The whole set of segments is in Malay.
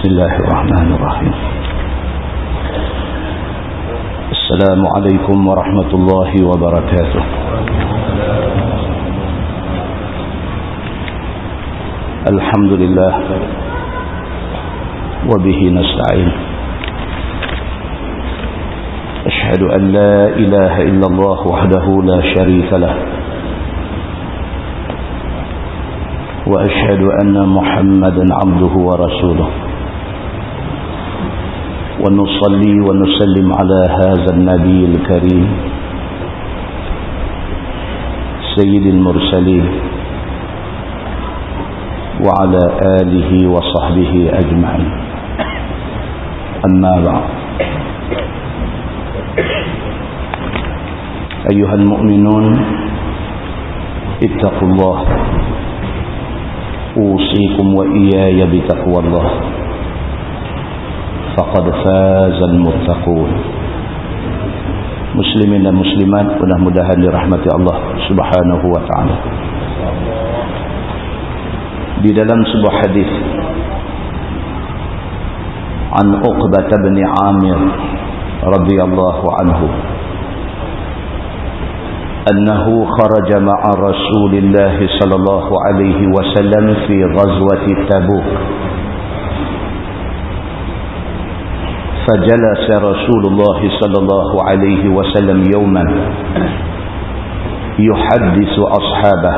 Bismillahirrahmanirrahim. Assalamualaikum warahmatullahi wabarakatuh. Alhamdulillah wa bihi nasta'in. Ashhadu an la ilaha illallah wahdahu la sharika lah. Wa ashhadu anna Muhammadan 'abduhu wa rasuluh. ونصلي ونسلم على هذا النبي الكريم سيد المرسلين وعلى آله وصحبه أجمعين. أما بعد، أيها المؤمنون اتقوا الله، أوصيكم وإياي بتقوى الله، faqad fazal muttaqun. Muslimin dan muslimat, mudah-mudahan dirahmati Allah Subhanahu wa taala. Di dalam sebuah hadis an Uqbah bin Amir radhiyallahu anhu annahu kharaja ma'a Rasulillah sallallahu alaihi wasallam fi ghazwati Tabuk. فجلس رسول الله صلى الله عليه وسلم يوما يحدث أصحابه،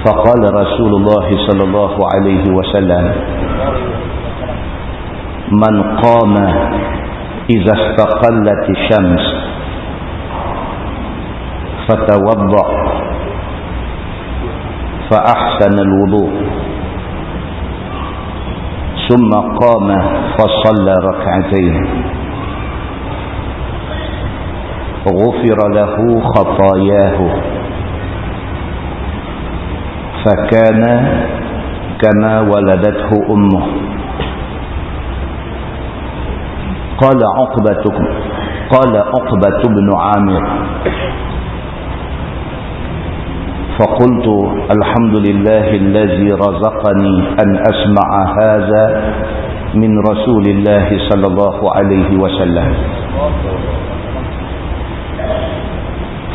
فقال رسول الله صلى الله عليه وسلم: من قام إذا استقلت الشمس فتوضأ فأحسن الوضوء ثم قام فصلى ركعتين غفر له خطاياه فكان كما ولدته أمه. قال عقبة بن عامر: فقلت الحمد لله الذي رزقني أن أسمع هذا من رسول الله صلى الله عليه وسلم.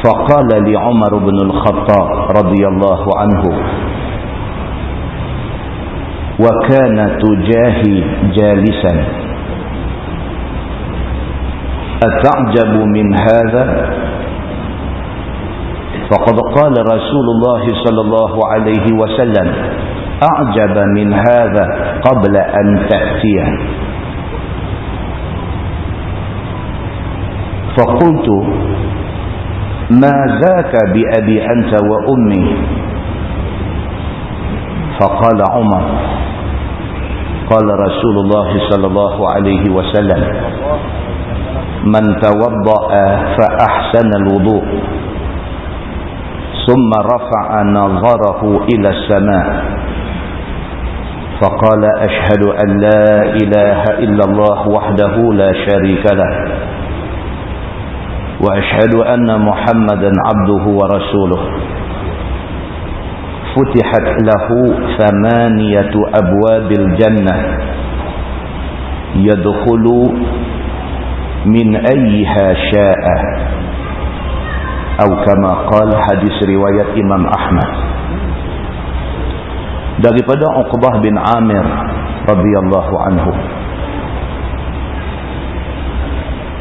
فقال لعمر بن الخطاب رضي الله عنه وكان تجاهي جالسا: أتعجب من هذا؟ فقد قال رسول الله صلى الله عليه وسلم: أعجب من هذا قبل أن تأتيه. فقلت: ما ذاك بأبي أنت وأمي؟ فقال عمر: قال رسول الله صلى الله عليه وسلم: من توضأ فأحسن الوضوء ثم رفع نظره إلى السماء فقال: أشهد أن لا إله إلا الله وحده لا شريك له وأشهد أن محمدا عبده ورسوله. فتحت له 8 أبواب الجنة يدخل من أيها شاء، atau kama qala, hadis riwayat Imam Ahmad. Daripada Uqbah bin Amir radhiyallahu anhu,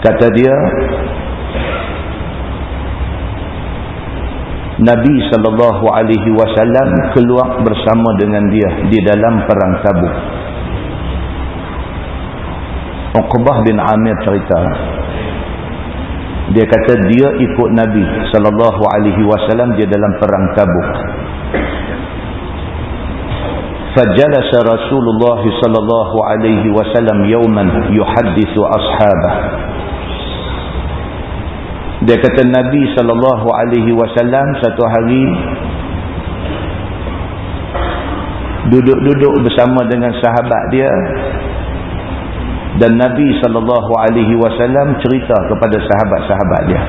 kata dia, Nabi sallallahu alaihi wasallam keluar bersama dengan dia di dalam perang Tabuk. Uqbah bin Amir cerita, dia kata dia ikut Nabi sallallahu alaihi wasallam di dalam perang Tabuk. Fajalasa Rasulullah sallallahu alaihi wasallam yawman yuhaddithu ashabah. Dia kata Nabi sallallahu alaihi wasallam satu hari duduk-duduk bersama dengan sahabat dia, dan Nabi sallallahu alaihi wasallam cerita kepada sahabat-sahabat dia.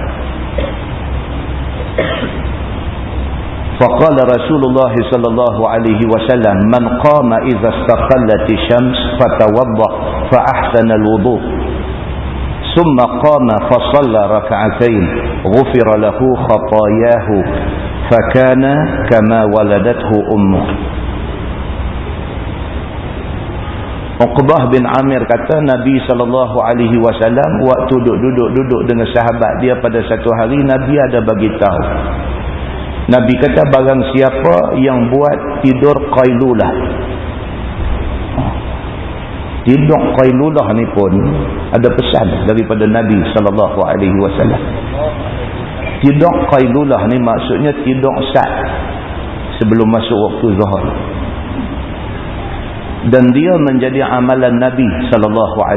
فقال رسول الله صلى الله عليه وسلم من قام إذا استقلت الشمس فتوضأ فأحسن الوضوء ثم قام فصلى ركعتين غفر له خطاياه فكان كما ولدته أمه. Uqbah bin Amir kata Nabi SAW waktu duduk dengan sahabat dia pada satu hari, Nabi ada bagi tahu. Nabi kata barang siapa yang buat tidur qailulah. Tidur qailulah ni pun ada pesan daripada Nabi SAW. Tidur qailulah ni maksudnya tidur sat sebelum masuk waktu zuhur. Dan dia menjadi amalan Nabi SAW.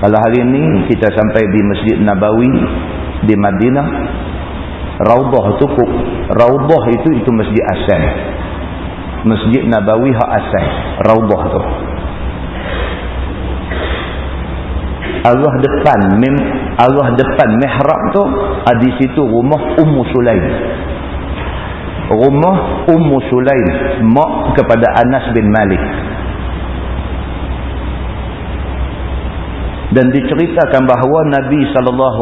Kalau hari ini kita sampai di Masjid Nabawi di Madinah, Raudah itu masjid asal. Masjid Nabawi hak asal, Raudah tu. Arah depan mihrab tu, di situ rumah Ummu Sulaim. Rumah Ummu Sulaim, mak kepada Anas bin Malik. Dan diceritakan bahawa Nabi SAW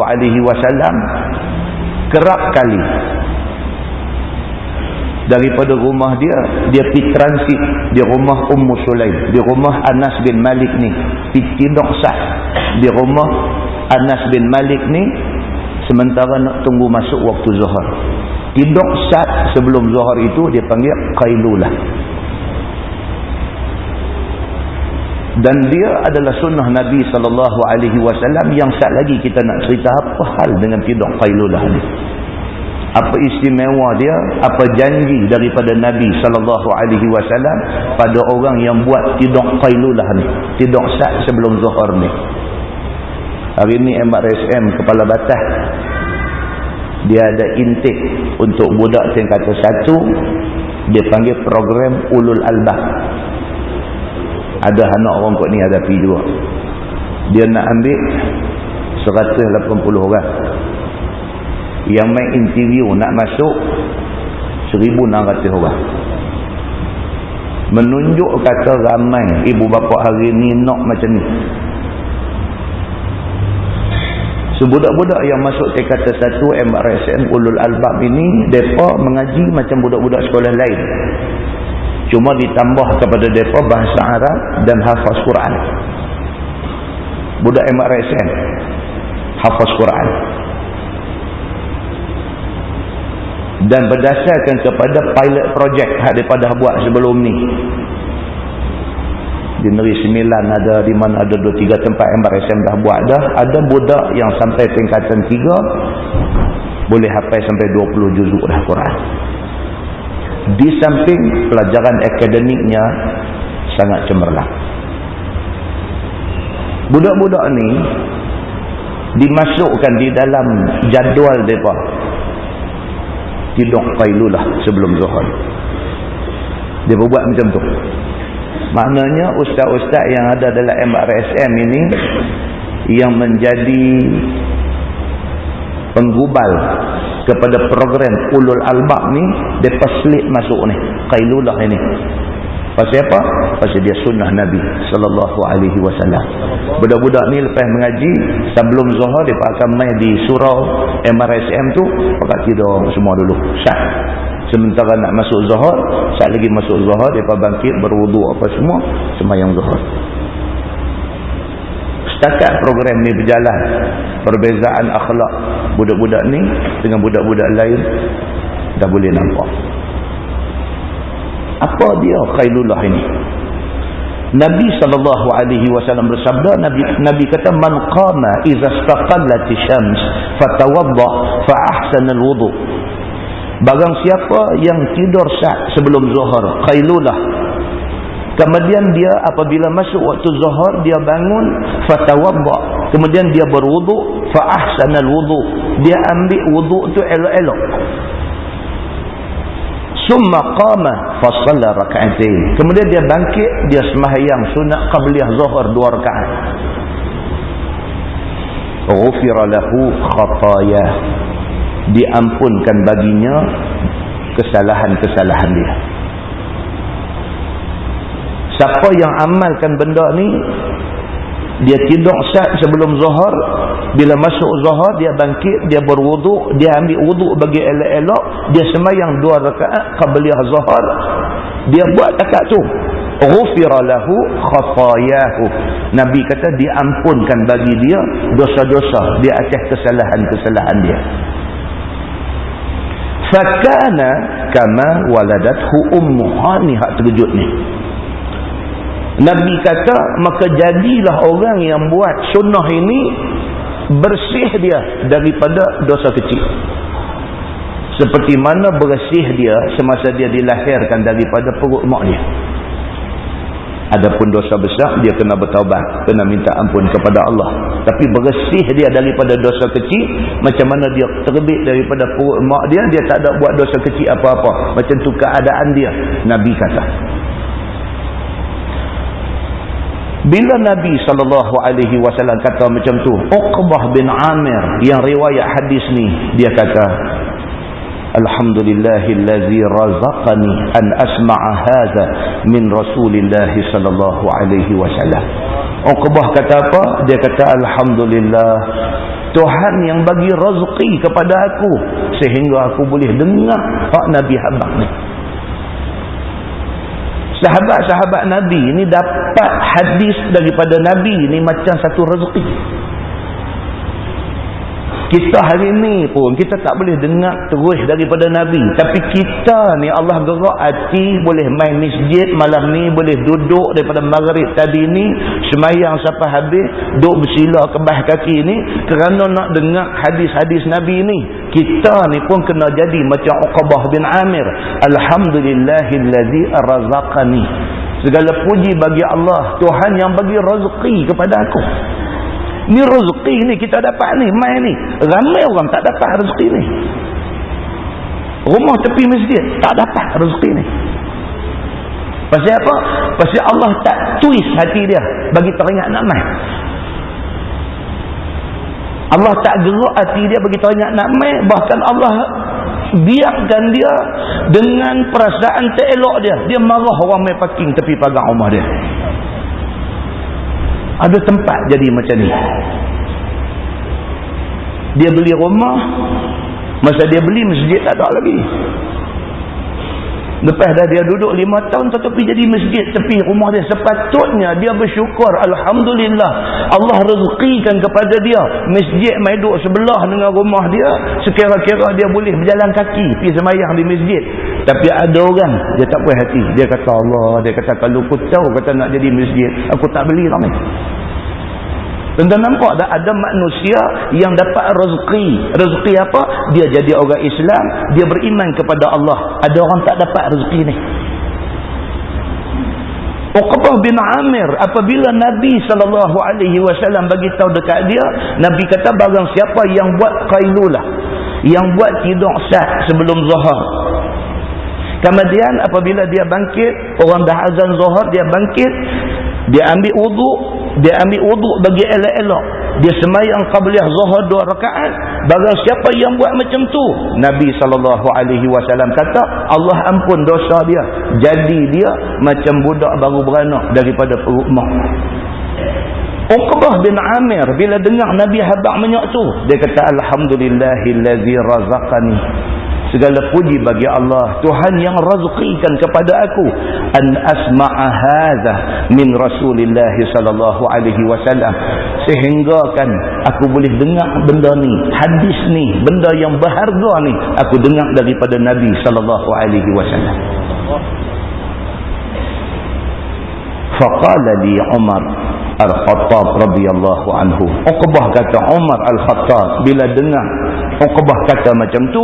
kerap kali daripada rumah dia pergi transit di rumah Ummu Sulaim, di rumah Anas bin Malik ni, tidur sah di rumah Anas bin Malik ni sementara nak tunggu masuk waktu zuhur. Tidur sat sebelum zuhur itu dia panggil qailulah. Dan dia adalah sunnah Nabi SAW yang sat lagi kita nak cerita apa hal dengan tidur qailulah ni. Apa istimewa dia, apa janji daripada Nabi SAW pada orang yang buat tidur qailulah ni, tidur sat sebelum zuhur ni. Hari ni MRSM Kepala Batas dia ada intake untuk budak tingkatan 1, dia panggil program Ulul Albab. Ada anak orang kot ni ada pergi juga. Dia nak ambil 180 orang. Yang main interview nak masuk 1,600 orang. Menunjuk kata ramai ibu bapa hari ni nak macam ni. Budak-budak yang masuk tingkatan 1 MRSM Ulul Albab ini, mereka mengaji macam budak-budak sekolah lain. Cuma ditambah kepada mereka bahasa Arab dan hafaz Quran. Budak MRSM hafaz Quran. Dan berdasarkan kepada pilot project yang daripada buat sebelum ni, di Negeri Sembilan ada, di mana ada 2-3 tempat MRSM dah buat dah. Ada budak yang sampai tingkatan 3 boleh hafal sampai 20 juzuk dah Quran. Di samping pelajaran akademiknya sangat cemerlang. Budak-budak ni dimasukkan di dalam jadual mereka tidur qailulah sebelum zuhur. Dia buat macam tu. Maknanya ustaz-ustaz yang ada dalam MRSM ini yang menjadi penggubal kepada program Ulul Albab ni, mereka selit masuk ni qailulah ini. Pasal apa? Pasal dia sunnah Nabi SAW. Budak-budak ni lepas mengaji sebelum zuhur dia akan main di surau MRSM tu, pakai tidur semua dulu sah. Sementara nak masuk zuhur, saat lagi masuk zuhur, mereka bangkit, berwuduk apa semua, sembahyang zuhur. Setakat program ni berjalan, perbezaan akhlak budak-budak ni dengan budak-budak lain dah boleh nampak. Apa dia qailulah ini? Nabi SAW bersabda, Nabi kata, man qama iza istaqallati syams fatawadda fa ahsana alwudu. Barang siapa yang tidur sat sebelum zuhur, qailulah, kemudian dia apabila masuk waktu zuhur dia bangun, fatawadda, kemudian dia berwuduk, fa ahsana alwudu, dia ambil wuduk tu elok-elok. Summa qama fa shalla rak'atain, kemudian dia bangkit, dia sembahyang sunat qabliyah zuhur 2 rakaat. Ghufira lahu khataya, diampunkan baginya kesalahan-kesalahan dia. Siapa yang amalkan benda ni, dia tidur sat sebelum zuhur, bila masuk zuhur dia bangkit, dia berwuduk, dia ambil wuduk bagi elok-elok, dia sembahyang 2 rakaat qabliyah zuhur, dia buat takat tu, ghufira lahu khatayahu. Nabi kata diampunkan bagi dia dosa-dosa di atas kesalahan-kesalahan dia. Fakana kama waladathu ummuha. Ni hak terkejut ni. Nabi kata maka jadilah orang yang buat sunnah ini bersih dia daripada dosa kecil, seperti mana bersih dia semasa dia dilahirkan daripada perut mak dia. Adapun dosa besar dia kena bertaubat, kena minta ampun kepada Allah. Tapi bersih dia daripada dosa kecil, macam mana dia terbit daripada perut mak dia, dia tak ada buat dosa kecil apa-apa. Macam tu keadaan dia, Nabi kata. Bila Nabi SAW kata macam tu, Uqbah bin Amir yang riwayat hadis ni, dia kata, Alhamdulillahillazi razaqani an asma'a hadha min Rasulillah sallallahu alaihi wasallam. Uqbah kata apa? Dia kata Alhamdulillah, Tuhan yang bagi rezeki kepada aku sehingga aku boleh dengar hak Nabi habaq ni. Sahabat-sahabat Nabi ni dapat hadis daripada Nabi ni macam satu rezeki. Kita hari ni pun kita tak boleh dengar terus daripada Nabi, tapi kita ni Allah gerak hati boleh main masjid malam ni, boleh duduk daripada maghrib tadi ni sembahyang sampai habis, duduk bersila kebah kaki ni kerana nak dengar hadis-hadis Nabi ni. Kita ni pun kena jadi macam Uqbah bin Amir. Alhamdulillahillazi razaqani. Segala puji bagi Allah, Tuhan yang bagi rezeki kepada aku. Ni rezeki ni kita dapat ni, mai ni. Ramai orang tak dapat rezeki ni. Rumah tepi masjid tak dapat rezeki ni. Pasal apa? Pasal Allah tak twist hati dia bagi teringat nak mai. Allah tak gerak hati dia bagi teringat nak mai. Bahkan Allah biarkan dia dengan perasaan tak elok dia. Dia marah orang mai parking tepi pagar rumah dia. Ada tempat jadi macam ni. Dia beli rumah, masa dia beli masjid tak ada lagi. Lepas dah dia duduk 5 tahun tetapi jadi masjid tepi rumah dia. Sepatutnya dia bersyukur, Alhamdulillah Allah rezekikan kepada dia masjid mai duduk sebelah dengan rumah dia, sekira-kira dia boleh berjalan kaki pergi sembahyang di masjid. Tapi ada orang dia tak puas hati, dia kata Allah, dia kata kalau aku tahu kata nak jadi masjid aku tak beli ramai. Tuan-tuan nampak tak ada manusia yang dapat rezeki. Rezeki apa? Dia jadi orang Islam, dia beriman kepada Allah. Ada orang tak dapat rezeki ni. Uqbah bin Amir apabila Nabi SAW bagi tahu dekat dia, Nabi kata barang siapa yang buat qailulah, yang buat tidur sat sebelum zuhur, kemudian apabila dia bangkit, orang dah azan zuhur, dia bangkit, dia ambil wuduk bagi elok-elok, dia sembahyang qabliyah zuhur 2 rakaat. Barang siapa yang buat macam tu, Nabi SAW kata Allah ampun dosa dia, jadi dia macam budak baru beranak daripada perut mak. Uqbah bin Amir bila dengar Nabi habaq menyak tu, dia kata Alhamdulillahillazi razaqani. Segala puji bagi Allah, Tuhan yang rezekikan kepada aku an asma'a hadza min Rasulillah sallallahu alaihi wasallam, sehingga kan aku boleh dengar benda ni, hadis ni, benda yang berharga ni aku dengar daripada Nabi sallallahu alaihi wasallam. Faqala li Umar Al-Khattab radhiyallahu anhu. Uqbah kata Umar Al-Khattab bila dengar Uqbah kata macam tu,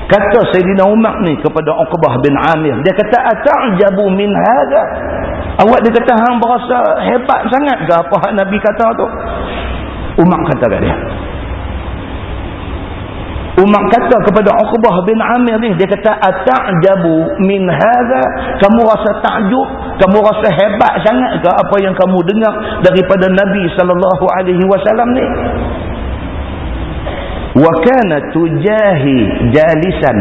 kata Sayyidina Umar ni kepada Uqbah bin Amir, dia kata ata'jabu min hadha, awak dia kata hang berasa hebat sangat ke apa hak Nabi kata tu? Umar kata kat dia, Umar kata kepada Uqbah bin Amir ni, dia kata ata'jabu min hadha, kamu rasa takjub, kamu rasa hebat sangat ke apa yang kamu dengar daripada Nabi sallallahu alaihi wasallam ni? Wa kana tujahi jalisan.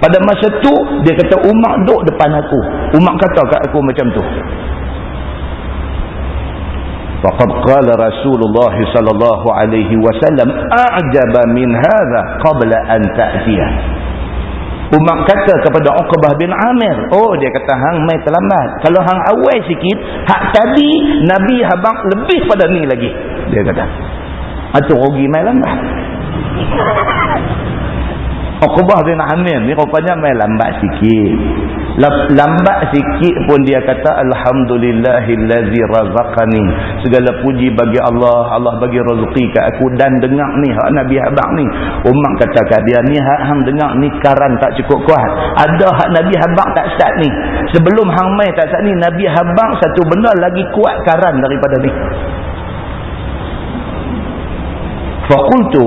Pada masa tu dia kata Umar duduk depan aku. Umar kata kat aku macam tu. Faqad qala Rasulullah sallallahu alaihi wasallam a'jaba min hadha qabla an ta'tiya. Umar kata kepada Uqbah bin Amir, oh dia kata hang mai terlambat. Kalau hang awal sikit, hak tadi Nabi habang lebih pada ni lagi. Dia kata. Atau rugi mai lambat. Uqbah bin Amir ni rupanya mai lambat sikit. Lambat sikit pun dia kata alhamdulillahillazi razaqani. Segala puji bagi Allah, Allah bagi rezeki kat aku dan dengar ni hak Nabi habaq ni. Umar kata kat dia ni hak hang dengar ni karan tak cukup kuat. Ada hak Nabi habaq tak start ni. Sebelum hang mai tak start ni Nabi habaq satu benda lagi kuat karan daripada ni. Faqultu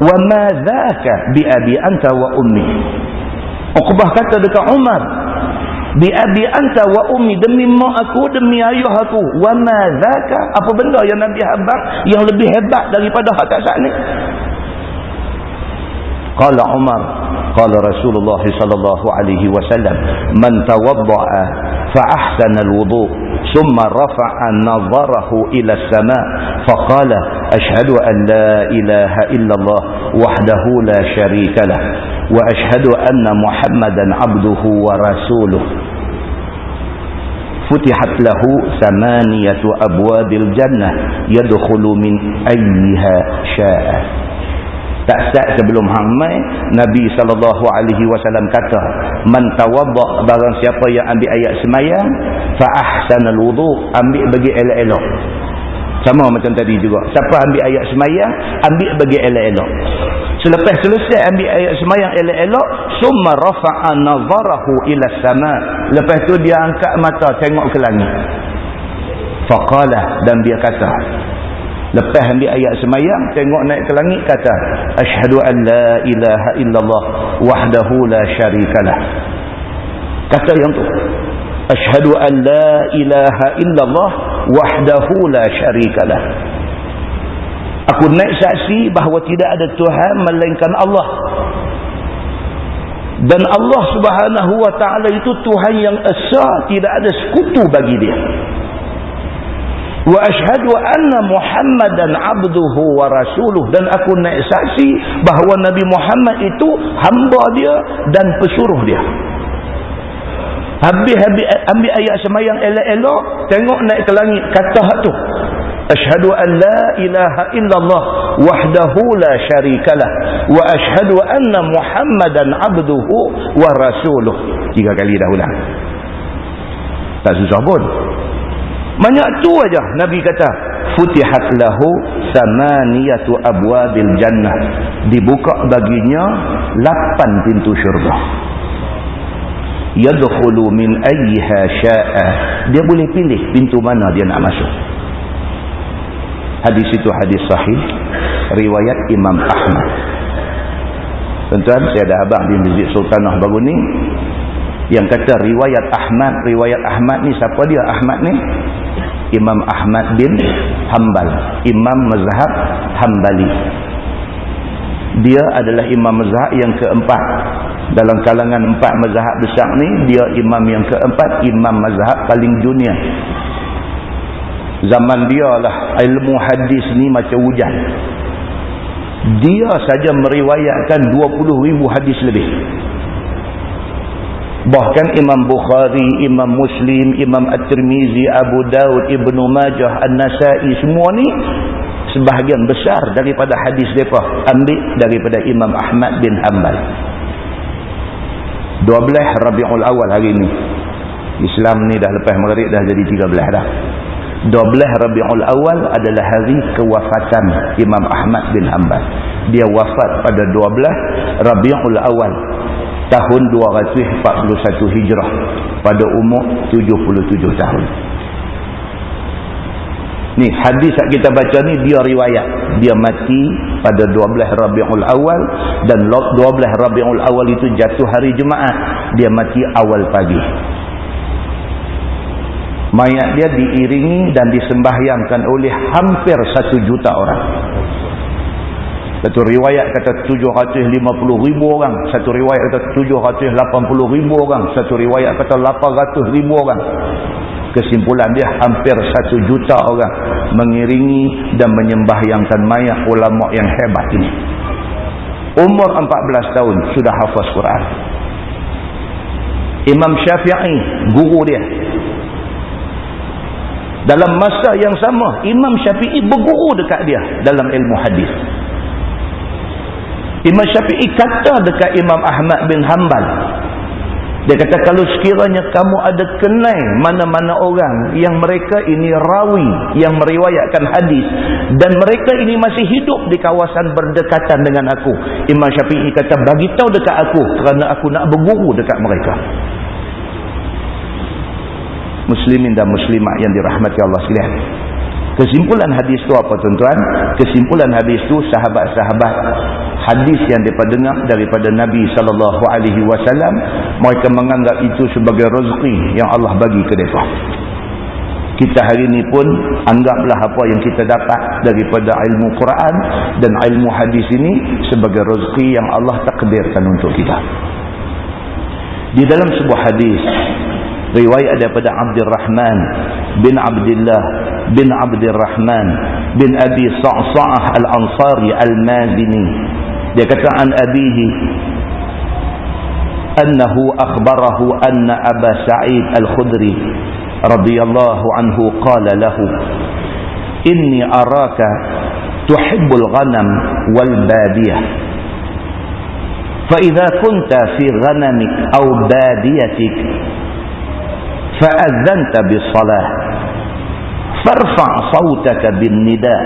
wa ma dhaka bi abi anta wa ummi. Uqbah kata dekat Umar, bi abi anta wa ummi, demi mak aku, demi ayah aku. Wa ma dhaka, apa benda yang Nabi habaq yang lebih hebat daripada hak tak saat ni? Qala Umar, qala Rasulullah sallallahu alaihi wasallam, man tawadda'a fa ahsana al-wudu' thumma rafa'a nadharahu ila as-sama' faqala ashhadu an la ilaha illallah wahdahu la sharika lah wa ashhadu anna Muhammadan abduhu wa rasuluh. Futihat lahu samaniyatu abwabil jannah yadkhulu min ayyiha syaa. Tak sat sebelum hang mai Nabi SAW kata, man tawadda, barang siapa yang ambil ayat semayang fa ahsanal wudu, ambil bagi elok-elok. Sama macam tadi juga, siapa ambil ayat semayang ambil bagi elok-elok. Selepas selesai ambil ayat semayang elok-elok, summa rafa'a nazarahu ila sama, lepas tu dia angkat mata tengok ke langit. Faqala, dan dia kata, lepas ambil ayat semayang tengok naik ke langit, kata asyhadu an la ilaha illallah wahdahu la syarikalah. Kata yang tu, asyhadu an la ilaha illallah wahdahu la syarikalah. Aku naik saksi bahawa tidak ada Tuhan melainkan Allah. Dan Allah Subhanahu wa ta'ala itu Tuhan yang esa, tidak ada sekutu bagi dia. Wa asyhadu anna Muhammadan abduhu wa rasuluh, dan aku naik saksi bahawa Nabi Muhammad itu hamba dia dan pesuruh dia. Habis ambil ayat semayang elok-elok, tengok naik ke langit, kata hak tu, asyhadu an la ilaha illallah wahdahu la syarikalah wa asyhadu anna Muhammadan abduhu wa rasuluh. 3 kali dah ulang, tak susah pun. Banyak tu aja Nabi kata, futihat lahu samaniyatu abwabil jannah, dibuka baginya 8 pintu syurga. Yadkhulu min ayyiha syaa, dia boleh pilih pintu mana dia nak masuk. Hadis itu hadis sahih riwayat Imam Ahmad. Tuan-tuan, saya ada abang di Masjid Sultanah baru ni yang kata riwayat Ahmad ni siapa dia? Ahmad ni Imam Ahmad bin Hanbal, imam mazhab Hanbali. Dia adalah imam mazhab yang keempat dalam kalangan 4 mazhab besar ni. Dia imam yang keempat, imam mazhab paling dunia. Zaman dia lah ilmu hadis ni macam hujan. Dia saja meriwayatkan 20,000 hadis lebih. Bahkan Imam Bukhari, Imam Muslim, Imam At-Tirmizi, Abu Daud, Ibnu Majah, An-Nasai, semua ni sebahagian besar daripada hadis mereka ambil daripada Imam Ahmad bin Hanbal. 12 Rabiul Awal hari ni. Islam ni dah lepas Maghrib dah jadi 13 dah. 12 Rabiul Awal adalah hari kewafatan Imam Ahmad bin Hanbal. Dia wafat pada 12 Rabiul Awal tahun 241 Hijrah pada umur 77 tahun. Ni hadis yang kita baca ni dia riwayat. Dia mati pada 12 Rabiul Awal, dan 12 Rabiul Awal itu jatuh hari Jumaat. Dia mati awal pagi. Mayat dia diiringi dan disembahyangkan oleh hampir 1 juta orang. Satu riwayat kata 750,000 orang, satu riwayat kata 780,000 orang, satu riwayat kata 800,000 orang. Kesimpulan dia hampir 1 juta orang mengiringi dan menyembahyangkan mayat ulama yang hebat ini. Umur 14 tahun sudah hafaz Quran. Imam Syafi'i guru dia. Dalam masa yang sama Imam Syafi'i berguru dekat dia dalam ilmu hadis. Imam Syafi'i kata dekat Imam Ahmad bin Hanbal, dia kata kalau sekiranya kamu ada kenal mana-mana orang yang mereka ini rawi yang meriwayatkan hadis dan mereka ini masih hidup di kawasan berdekatan dengan aku, Imam Syafi'i kata bagi tahu dekat aku kerana aku nak berguru dekat mereka. Muslimin dan muslimat yang dirahmati Allah sekalian. Kesimpulan hadis tu apa tuan-tuan? Kesimpulan hadis tu sahabat-sahabat hadis yang mereka dengar daripada Nabi SAW, mereka menganggap itu sebagai rezeki yang Allah bagi ke mereka. Kita hari ini pun anggaplah apa yang kita dapat daripada ilmu Quran dan ilmu hadis ini sebagai rezeki yang Allah takdirkan untuk kita. Di dalam sebuah hadis riwayat daripada Abdurrahman bin Abdullah bin Abdurrahman bin Abi Sa'sa'ah Al-Ansari Al-Mazini, dia kata an abihi annahu akhbarahu anna Aba Sa'id Al-Khudri radhiyallahu anhu qala lahu inni araka tuhibbul ghanam wal badiyah fa idza kunta fi ghanamik aw badiyatik فأذنت بالصلاة فارفع صوتك بالنداء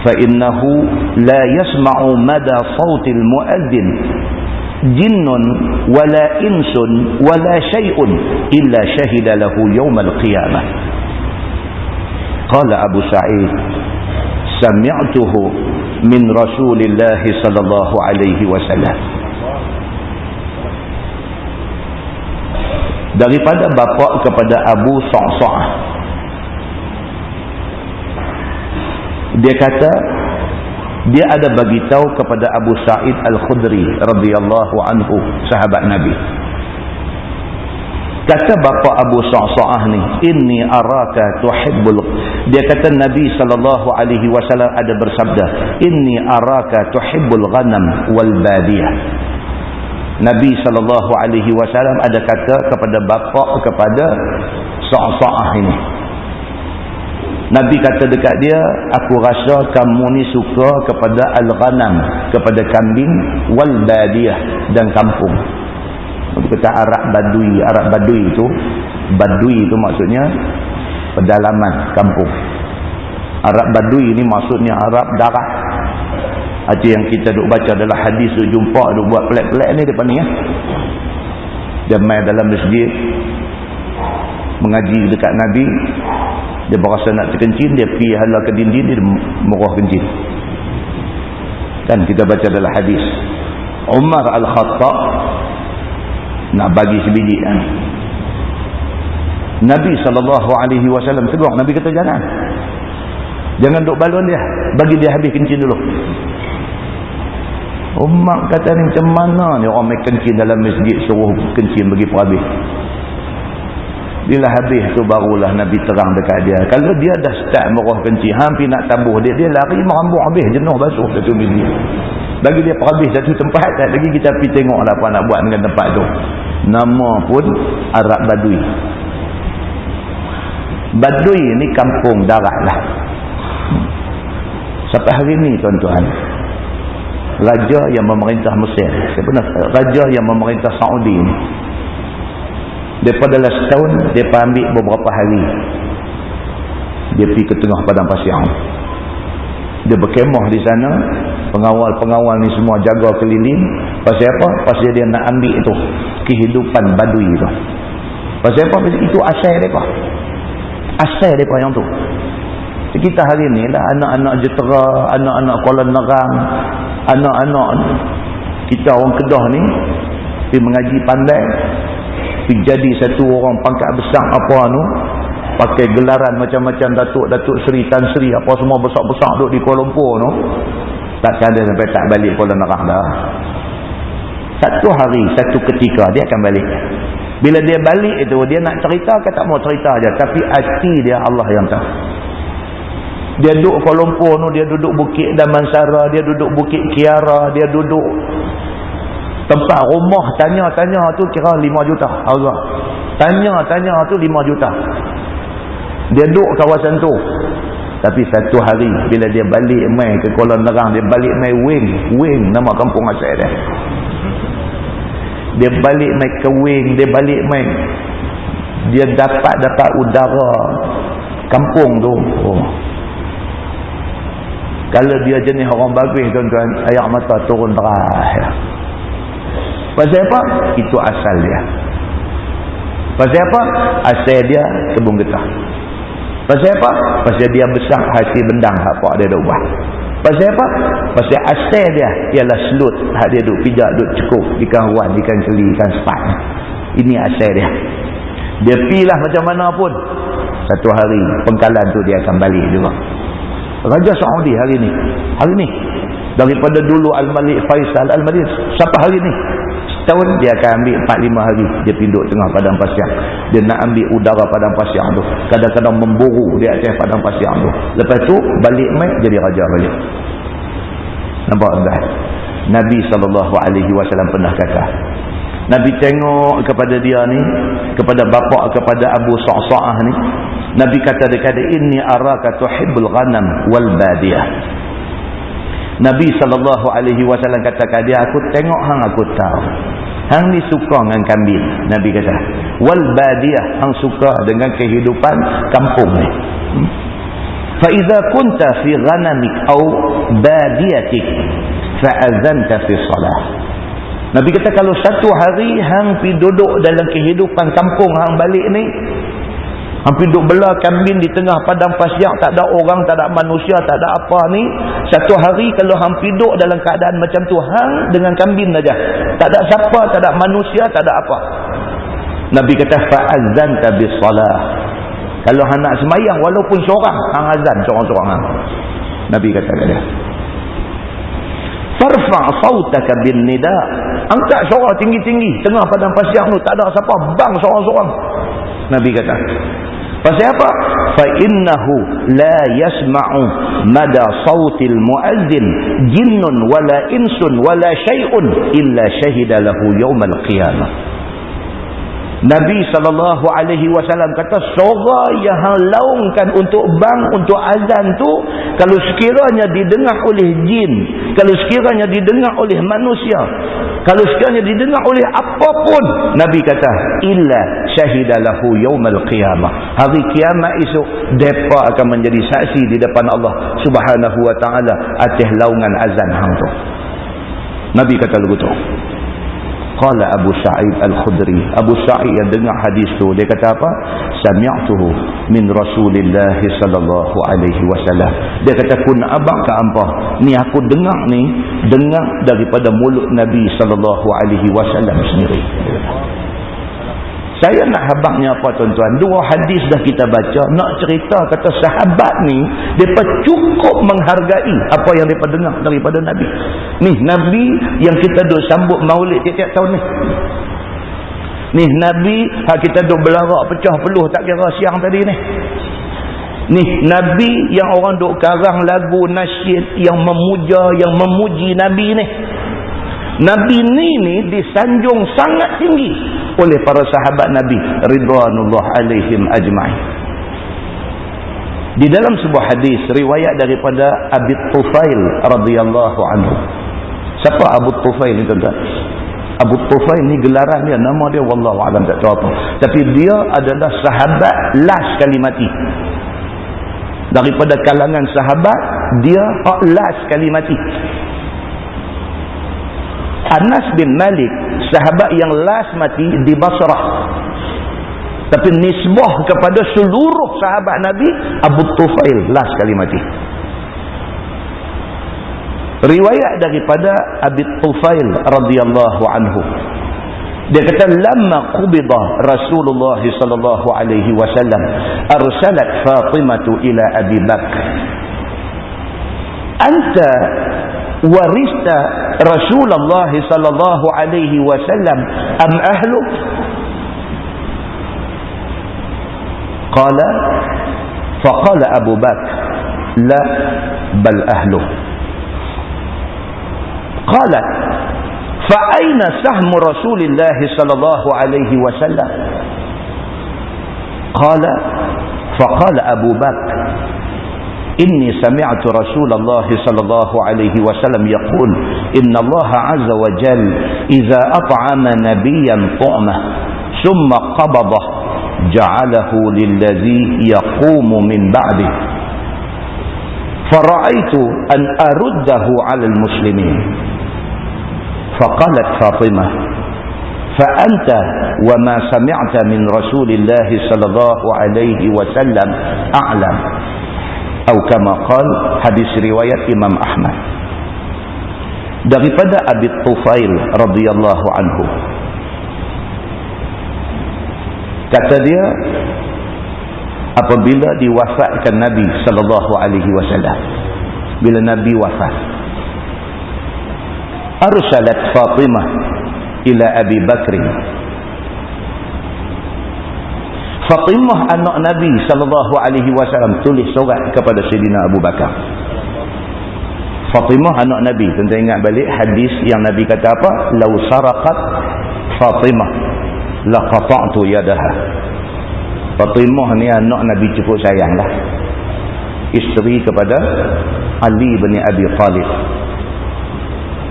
فإنه لا يسمع مدى صوت المؤذن جن ولا إنس ولا شيء إلا شهد له يوم القيامة. قال أبو سعيد سمعته من رسول الله صلى الله عليه وسلم. Daripada bapa kepada Abu Sa'sa'ah, dia kata dia ada bagi tahu kepada Abu Sa'id Al-Khudri radhiyallahu anhu, sahabat Nabi. Kata bapa Abu Sa'sa'ah ni, inni araka tuhibbul, dia kata Nabi SAW ada bersabda, inni araka tuhibbul ghanam wal badiyah. Nabi SAW ada kata kepada bapa kepada Sa'sa'ah ini. Nabi kata dekat dia, aku rasa kamu ni suka kepada al-ghanam, kepada kambing, wal badiyah, dan kampung. Itu kata Arab Badui. Arab Badui itu maksudnya pedalaman, kampung. Arab Badui ni maksudnya Arab darat. Itu yang kita duk baca dalam hadis, duk jumpa, duk buat pelik-pelik ni depan ni ya. Dia main dalam masjid, mengaji dekat Nabi, dia berasa nak terkencing, dia pergi hala ke dinding, dia murah kencing. Kan kita baca dalam hadis. Umar Al-Khattab nak bagi sebiji kan. Nabi SAW tegur, Nabi kata jangan duk balon dia, bagi dia habis kencing dulu. Umar kata ni macam mana ni orang main kencing dalam masjid, suruh kencing bagi perhabis. Bila habis tu barulah Nabi terang dekat dia. Kalau dia dah start merah kencing, hampir nak tabuh dia lari merambut habis, jenuh basuh satu masjid. Bagi dia perhabis satu tempat, tak lagi kita pergi tengoklah apa nak buat dengan tempat tu. Nama pun Arab Badui. Badui ni kampung darat lah. Sampai hari ni tuan-tuan, raja yang memerintah Mesir, raja yang memerintah Saudi ni, daripada setahun dia ambil beberapa hari, dia pergi ke tengah padang pasir, dia berkemah di sana. Pengawal-pengawal ni semua jaga keliling. Pasal apa? Pasal dia nak ambil itu kehidupan Badui tu. Pasal apa? Pasal itu asal mereka, asal mereka yang tu. Kita hari ni lah anak-anak Jentera, anak-anak Kuala Nerang, anak-anak kita orang Kedah ni pergi mengaji pandai, pergi jadi satu orang pangkat besar apa tu, pakai gelaran macam-macam Datuk Seri, Tan Sri, apa semua besar-besar duduk di Kuala Lumpur tu. Takkan dia sampai tak balik Kuala Nerang dah. Satu hari, satu ketika dia akan balik. Bila dia balik itu, dia nak cerita ke tak mau cerita aja, tapi hati dia Allah yang tahu. Dia duduk Kuala Lumpur tu, dia duduk Bukit Damansara, dia duduk Bukit Kiara, dia duduk tempat rumah tanya-tanya tu kira 5 juta. Allah. Tanya-tanya tu 5 juta. Dia duduk kawasan tu. Tapi satu hari bila dia balik mai ke Kuala Nerang, dia balik mai Wing nama kampung asal dia. Dia balik mai ke Wing, dia balik mai. Dia dapat udara kampung tu. Oh. Kalau dia jenis orang bagus tuan-tuan, air mata turun deras. Pasal apa? Itu asal dia. Pasal apa? Asal dia kebun getah. Pasal apa? Pasal dia besar hati bendang apa dia dah buat. Pasal apa? Pasal asal dia ialah selut hak dia duk pijak, duk cukup ikan ruan, ikan keli, ikan sepat. Ini asal dia. Dia pilah macam mana pun, satu hari pengkalan tu dia akan balik juga. Raja Saudi hari ni daripada dulu Al-Malik Faisal Al-Malik sampai hari ni setahun dia akan ambil 4-5 hari dia pinduk tengah padang pasir. Dia nak ambil udara padang pasir tu, kadang-kadang memburu di atas padang pasir tu. Lepas tu balik mai jadi raja balik. Nampak tak? Nabi SAW pernah kata, Nabi tengok kepada dia ni, kepada bapa, kepada Abu Sa'sa'ah ni, Nabi kata dekat dia, inni araka tuhibbul ghanam wal badiyah. Nabi SAW kata kat dia, aku tengok hang, aku tahu hang ni suka dengan kambing. Nabi kata, wal badiyah, hang suka dengan kehidupan kampung ni. Fa idza kunta fi ghanamik aw badiyatik fa azanta fi salah. Nabi kata, kalau satu hari hang pi duduk dalam kehidupan kampung hang balik ni, hang pi duduk belah kambing di tengah padang pasir, tak ada orang, tak ada manusia, tak ada apa ni, satu hari kalau hang pi duduk dalam keadaan macam tu, hang dengan kambing saja, tak ada siapa, tak ada manusia, tak ada apa. Nabi kata, fa'azanta bis salah. Kalau hang nak semayang walaupun seorang, hang azan seorang-seorang hang. Nabi kata kat dia, farfa sautaka bin nida, angkat suara tinggi-tinggi tengah padang pasir tu, tak ada siapa, bang seorang-seorang. Nabi kata, pasal apa? Fa innahu la yasma'u mada sautil muazzin jinnun wala insun wala syai'un illa syahida lahu yaumal qiyamah. Nabi SAW kata, suara yang laungkan untuk bang, untuk azan tu, kalau sekiranya didengar oleh jin, kalau sekiranya didengar oleh manusia, kalau sekiranya didengar oleh apapun, Nabi kata, illa syahidalahu yaumal qiyamah. Hari kiamat esok, mereka akan menjadi saksi di depan Allah Subhanahu wa ta'ala atas laungan azan hang tu. Nabi kata begitu. Qala Abu Sa'id Al-Khudri, Abu Sa'id yang dengar hadis tu, dia kata apa? Sami'tuhu min Rasulillah sallallahu alaihi wasallam. Dia kata, kun abang ka ampah, ni aku dengar daripada mulut Nabi sallallahu alaihi wasallam sendiri. Saya nak habangnya apa tuan-tuan? 2 hadis dah kita baca, nak cerita kata sahabat ni depa cukup menghargai apa yang depa dengar daripada Nabi. Ni Nabi yang kita duk sambut Maulid tiap-tiap tahun ni. Ni Nabi hak kita duk belarak pecah peluh tak kira siang tadi ni. Ni Nabi yang orang duk karang lagu nasyid yang memuja, yang memuji Nabi ni. Nabi ni disanjung sangat tinggi oleh para sahabat Nabi ridwanullah alaihim ajma'in. Di dalam sebuah hadis riwayat daripada Abi Tufail radhiyallahu anhu. Siapa Abu Tufail ni tuan-tuan? Abu Tufail ni gelaran dia, nama dia wallahu alam tak tahu apa. Tapi dia adalah sahabat last kali mati. Daripada kalangan sahabat, dia last kali mati. Anas bin Malik, sahabat yang last mati di Basrah. Tapi nisbah kepada seluruh sahabat Nabi, Abu Tufail last kali mati. Riwayat daripada Abi Tufail radhiyallahu anhu. Dia kata, lamma qubida Rasulullah sallallahu alaihi wasallam arsalat Fatimah ila Abi Bakr, anta warista Rasulullah sallallahu alaihi wasallam am ahlu? Qala faqala Abu Bakar la bal ahlu. Qala fa aina sahmu Rasulillah sallallahu alaihi wasallam? Qala faqala Abu Bakar inni sami'tu Rasulullah sallallahu alaihi wasallam yaqul inna Allah azza wa jalla idza at'ama nabiyyan ta'mah thumma qabadah ja'alahu lilladhi yaqumu min ba'dih fara'aitu an aruddahu 'ala al-muslimin faqalat Fatimah fa anta wa ma sami'ta min Rasulillah sallallahu alaihi wasallam a'lam atau kama qal, hadis riwayat Imam Ahmad daripada Abi Tufail radhiyallahu anhu. Kata dia, apabila diwafatkan Nabi sallallahu alaihi wasallam, bila Nabi wafat, arsalat Fatimah ila Abi Bakr. Fatimah anak Nabi sallallahu alaihi wasallam tulis surat kepada Sayyidina Abu Bakar. Fatimah anak Nabi, tentu ingat balik hadis yang Nabi kata apa? Lau saraqat Fatimah la qata'tu yadaha. Fatimah ni anak Nabi cukup sayanglah. Isteri kepada Ali bin Abi Talib.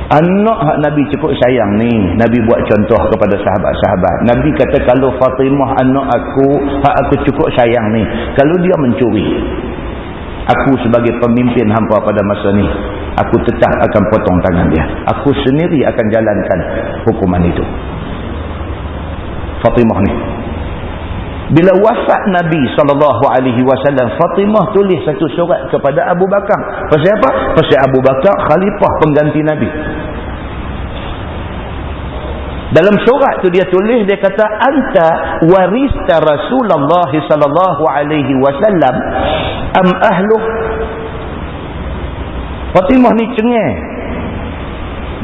Anak hak Nabi cukup sayang ni, Nabi buat contoh kepada sahabat-sahabat. Nabi kata kalau Fatimah anak aku, hak aku cukup sayang ni, kalau dia mencuri, aku sebagai pemimpin hampa pada masa ni, aku tetap akan potong tangan dia. Aku sendiri akan jalankan hukuman itu. Fatimah ni. Bila wafat Nabi SAW, Fatimah tulis satu surat kepada Abu Bakar. Pasal apa? Pasal Abu Bakar khalifah pengganti Nabi. Dalam surat tu dia tulis, dia kata anta warista Rasulullah SAW am ahluh. Fatimah ni cengeng.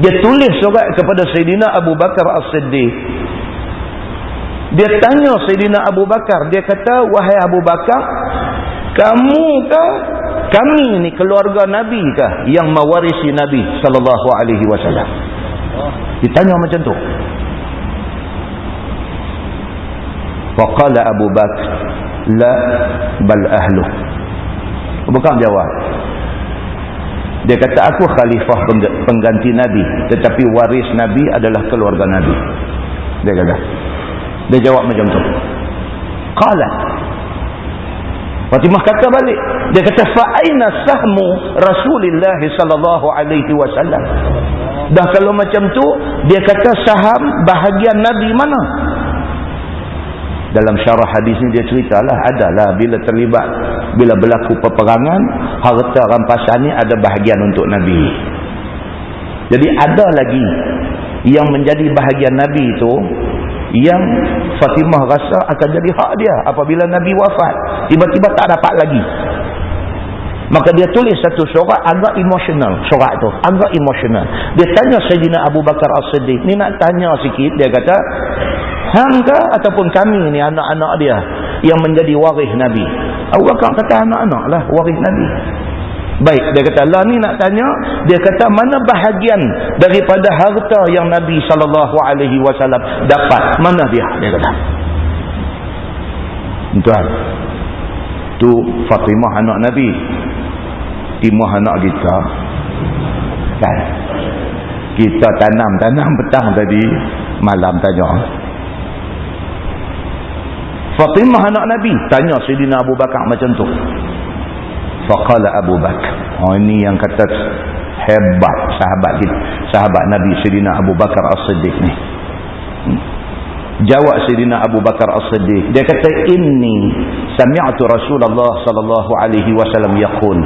Dia tulis surat kepada Sayyidina Abu Bakar As-Siddiq. Dia tanya Sayyidina Abu Bakar, dia kata, wahai Abu Bakar, kamu kah, kami ni keluarga Nabi kah yang mewarisi Nabi sallallahu alaihi wasallam? Ditanya macam tu. Faqala Abu Bakar la bal ahluh. Abu Bakar jawab, dia kata aku khalifah pengganti Nabi, tetapi waris Nabi adalah keluarga Nabi. Dia kata, dia jawab macam tu. Qala, Fatimah kata balik, dia kata fa aina sahmu Rasulillah sallallahu alaihi wasallam. Dah kalau macam tu, dia kata saham bahagian Nabi mana? Dalam syarah hadis ni dia ceritalah, adalah bila terlibat, bila berlaku peperangan, harta rampasan ni ada bahagian untuk Nabi. Jadi ada lagi yang menjadi bahagian Nabi itu, yang Fatimah rasa akan jadi hak dia apabila Nabi wafat, tiba-tiba tak dapat lagi. Maka dia tulis satu surat agak emosional. Surat tu agak emosional. Dia tanya Sayyidina Abu Bakar As-Siddiq, ni nak tanya sikit, dia kata, hang ke ataupun kami ni anak-anak dia yang menjadi waris Nabi? Abu Bakar kata anak-anak lah waris Nabi. Baik, dia kata lah ni nak tanya, dia kata mana bahagian daripada harta yang Nabi SAW dapat, mana dia kata. Tuan, tu Fatimah anak Nabi, Timah anak kita kan. Kita tanam petang tadi, malam tanya. Fatimah anak Nabi tanya Sayyidina Abu Bakar macam tu. Faqala Abu Bakar, oh ini yang kata hebat sahabat kita, sahabat Nabi Sayyidina Abu Bakar As-Siddiq ni. Jawab Sayyidina Abu Bakar As-Siddiq, dia kata inni sami'tu Rasulullah sallallahu alaihi wasallam yaqul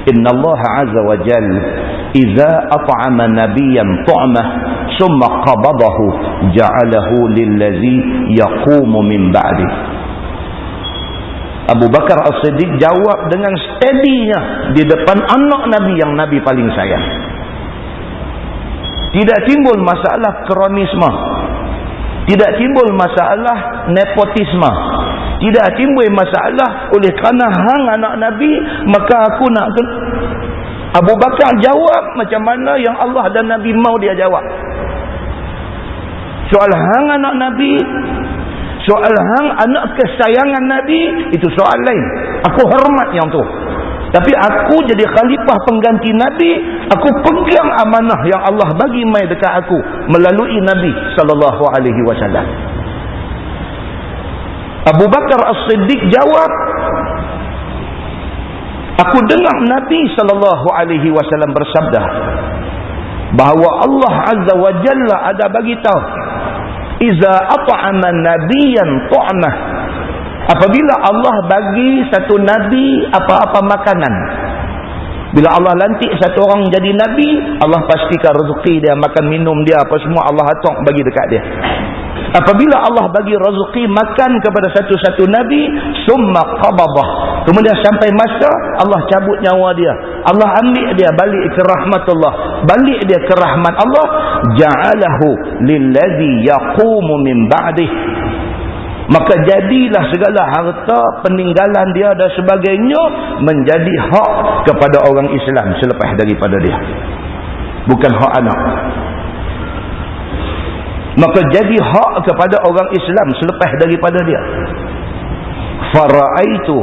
inna Allah azza wa jalla idza at'ama nabiyyan ta'mah thumma qabadahu ja'alahu lillazi yaqumu min ba'di. Abu Bakar As-Siddiq jawab dengan steadynya di depan anak Nabi yang Nabi paling sayang. Tidak timbul masalah kronisme. Tidak timbul masalah nepotisme. Tidak timbul masalah oleh kerana hang anak Nabi maka aku nak. Abu Bakar jawab macam mana yang Allah dan Nabi mau dia jawab. Soal hang anak Nabi, soal hang anak kesayangan Nabi, itu soal lain. Aku hormat yang tu. Tapi aku jadi khalifah pengganti Nabi, aku pegang amanah yang Allah bagi mai dekat aku melalui Nabi sallallahu alaihi wasallam. Abu Bakar As-Siddiq jawab, aku dengar Nabi sallallahu alaihi wasallam bersabda bahawa Allah Azza wa Jalla ada bagi tahu, iza at'ama nabiyyan ta'mah, apabila Allah bagi satu nabi apa-apa makanan, bila Allah lantik satu orang jadi nabi, Allah pastikan rezeki dia, makan minum dia, apa semua Allah atok bagi dekat dia. Apabila Allah bagi rezeki makan kepada satu-satu nabi, summa qabadah, kemudian sampai masa Allah cabut nyawa dia, Allah ambil dia balik ke rahmatullah, balik dia ke rahmat Allah, ja'alahu lilladzi yaqumu min ba'dih, maka jadilah segala harta peninggalan dia dan sebagainya menjadi hak kepada orang Islam selepas daripada dia, bukan hak anak. Maka jadi hak kepada orang Islam selepas daripada dia. Fara'aitu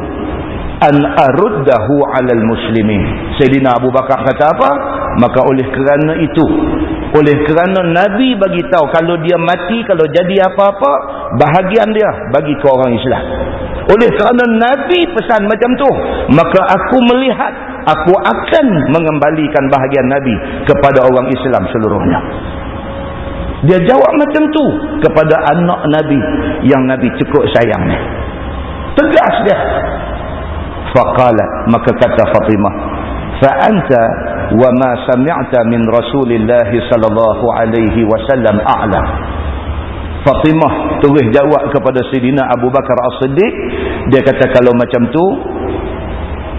an aruddahu 'alal muslimin. Sayyidina Abu Bakar kata apa? Maka oleh kerana itu, oleh kerana Nabi bagi tahu kalau dia mati, kalau jadi apa-apa, bahagian dia bagi ke orang Islam. Oleh kerana Nabi pesan macam tu, maka aku melihat aku akan mengembalikan bahagian Nabi kepada orang Islam seluruhnya. Dia jawab macam tu kepada anak Nabi yang Nabi cukup sayang ni. Tegas dia. Faqalat, maka kata Fatimah, fa anta wa ma sami'ta min Rasulillah sallallahu alaihi wasallam a'lam. Fatimah terus jawab kepada Sayyidina Abu Bakar As-Siddiq, dia kata kalau macam tu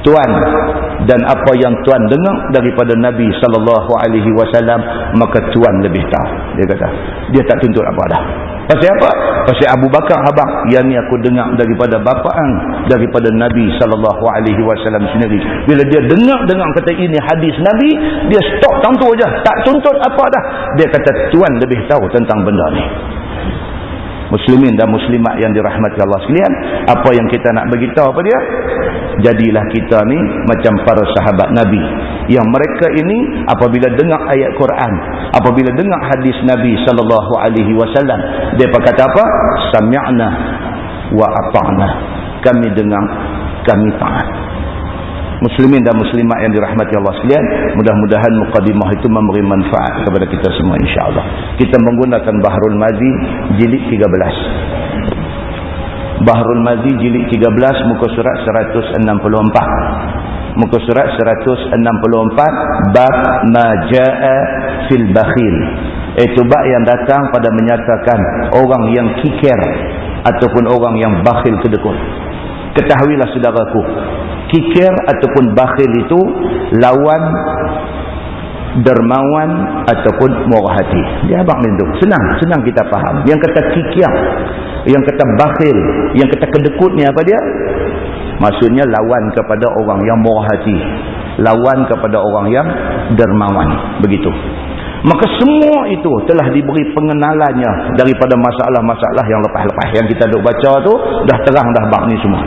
tuan dan apa yang tuan dengar daripada Nabi sallallahu alaihi wasallam, maka tuan lebih tahu. Dia kata, dia tak tuntut apa dah. Pasal apa? Pasal Abu Bakar abang, yang ni aku dengar daripada bapa ang, daripada Nabi sallallahu alaihi wasallam sendiri. Bila dia dengar kata ini hadis Nabi, dia stop tentu aja, tak tuntut apa dah. Dia kata tuan lebih tahu tentang benda ni. Muslimin dan muslimat yang dirahmati Allah sekalian, apa yang kita nak beritahu apa dia? Jadilah kita ni macam para sahabat Nabi, yang mereka ini apabila dengar ayat Quran, apabila dengar hadis Nabi sallallahu alaihi wasallam, dia kata apa? Sami'na wa ata'na, kami dengar, kami taat. Muslimin dan muslimat yang dirahmati Allah sekalian, mudah-mudahan mukadimah itu memberi manfaat kepada kita semua insya-Allah. Kita menggunakan Bahrul Mazi jilid 13. Bahrul Mazi jilid 13, muka surat 164. Muka surat 164, bab ma jaa fil bakhil. Itu bab yang datang pada menyatakan orang yang kikir ataupun orang yang bakhil kedekut. Ketahuilah saudaraku, kikir ataupun bakhil itu lawan dermawan ataupun murah hati. Dia abang itu senang kita faham. Yang kata kikir, yang kata bakhil, yang kata kedekut ni apa dia? Maksudnya lawan kepada orang yang murah hati, lawan kepada orang yang dermawan, begitu. Maka semua itu telah diberi pengenalannya daripada masalah-masalah yang lepas-lepas yang kita duk baca tu, dah terang dah bab ni semua.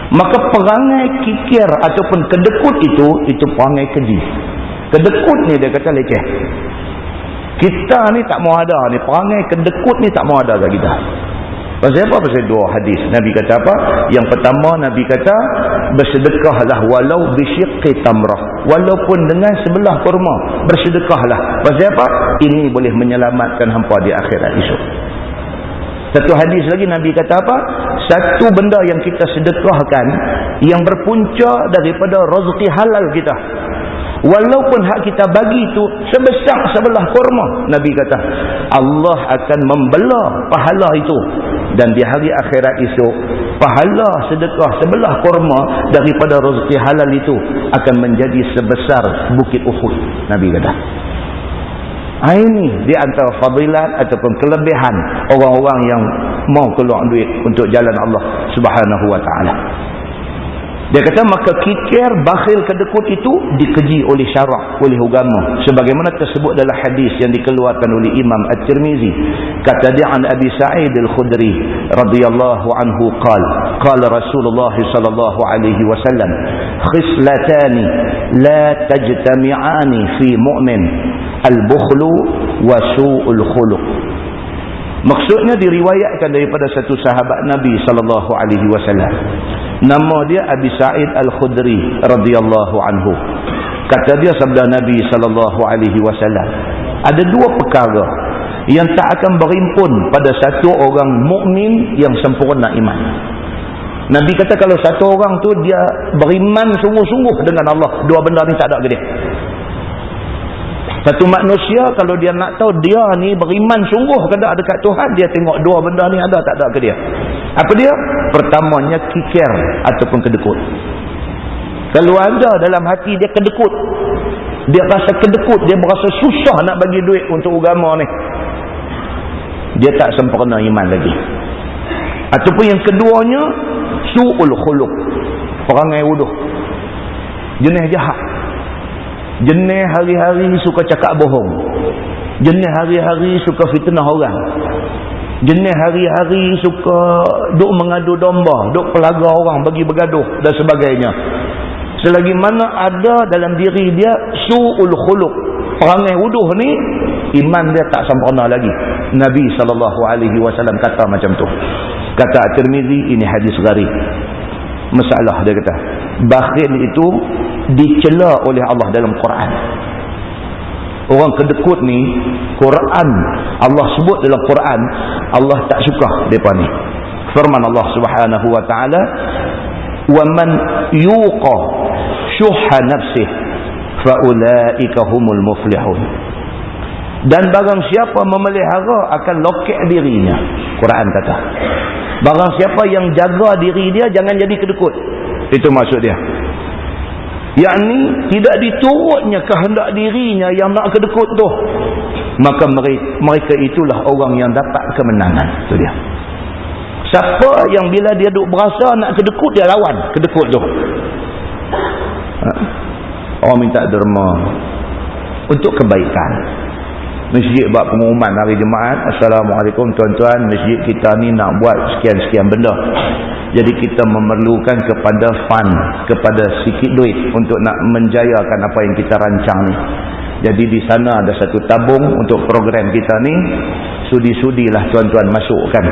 Maka perangai kikir ataupun kedekut itu perangai keji. Kedekut ni dia kata leceh. Kita ni tak mau ada ni, perangai kedekut ni tak mau ada kat kita. Pasal apa? Pasal dua hadis. Nabi kata apa? Yang pertama Nabi kata bersedekahlah walau bisyiqqi tamrah, walaupun dengan sebelah kurma, bersedekahlah. Pasal apa? Ini boleh menyelamatkan hampa di akhirat esok. Satu hadis lagi Nabi kata apa? Satu benda yang kita sedekahkan yang berpunca daripada rezeki halal kita, walaupun hak kita bagi itu sebesar sebelah kurma, Nabi kata Allah akan membelah pahala itu, dan di hari akhirat esok pahala sedekah sebelah kurma daripada rezeki halal itu akan menjadi sebesar bukit Uhud. Nabi kata Ini di antara fadilat ataupun kelebihan orang-orang yang mau keluar duit untuk jalan Allah Subhanahu wa ta'ala. Dia kata maka kikir, bakhil, kedekut itu dikeji oleh syarak, oleh agama, sebagaimana tersebut dalam hadis yang dikeluarkan oleh Imam At-Tirmizi. Kata dia an Abi Sa'id Al-Khudri radhiyallahu anhu qala Rasulullah sallallahu alaihi wasallam khislatani la tajtami'ani fi mu'min al-bukhlu wa su'ul khuluq. Maksudnya diriwayatkan daripada satu sahabat Nabi sallallahu alaihi wasallam. Nama dia Abi Sa'id Al-Khudri radhiyallahu anhu. Kata dia sabda Nabi sallallahu alaihi wasallam, ada dua perkara yang tak akan berimpun pada satu orang mukmin yang sempurna iman. Nabi kata kalau satu orang tu dia beriman sungguh-sungguh dengan Allah, dua benda ni tak ada ke dia. Satu manusia kalau dia nak tahu dia ni beriman sungguh ke tak dekat Tuhan, dia tengok dua benda ni ada tak ada ke dia. Apa dia? Pertamanya kikir ataupun kedekut. Kalau ada dalam hati dia kedekut, dia rasa kedekut, dia berasa susah nak bagi duit untuk agama ni, dia tak sempurna iman lagi. Ataupun yang keduanya su'ul khuluq, perangai wuduh, jenis jahat, jenis hari-hari suka cakap bohong, jenis hari-hari suka fitnah orang, jenis hari-hari suka duk mengadu domba, duk pelaga orang bagi bergaduh dan sebagainya. Selagi mana ada dalam diri dia su'ul khuluq, perangai wuduh ni, iman dia tak sempurna lagi. Nabi SAW kata macam tu. Kata At-Tirmizi, ini hadis gharib. Masalah dia kata, bakhil itu dicela oleh Allah dalam Quran. Orang kedekut ni, Quran, Allah sebut dalam Quran, Allah tak suka mereka ni. Firman Allah Subhanahu wa ta'ala, wa man yuqa syuhha nafsih fa ulaika humul muflihun. Dan barang siapa memelihara akan lokek dirinya, Quran kata, barang siapa yang jaga diri dia jangan jadi kedekut. Itu maksud dia, yakni tidak diturutnya kehendak dirinya yang nak kedekut tu, maka mereka itulah orang yang dapat kemenangan. Itu dia. Siapa yang bila dia duk berasa nak kedekut, dia lawan kedekut tu. Orang minta derma untuk kebaikan. Masjid buat pengumuman hari Jumaat, Assalamualaikum tuan-tuan, masjid kita ni nak buat sekian-sekian benda. Jadi kita memerlukan kepada fund, kepada sikit duit untuk nak menjayakan apa yang kita rancang ni. Jadi di sana ada satu tabung untuk program kita ni. Sudi-sudilah tuan-tuan masukkan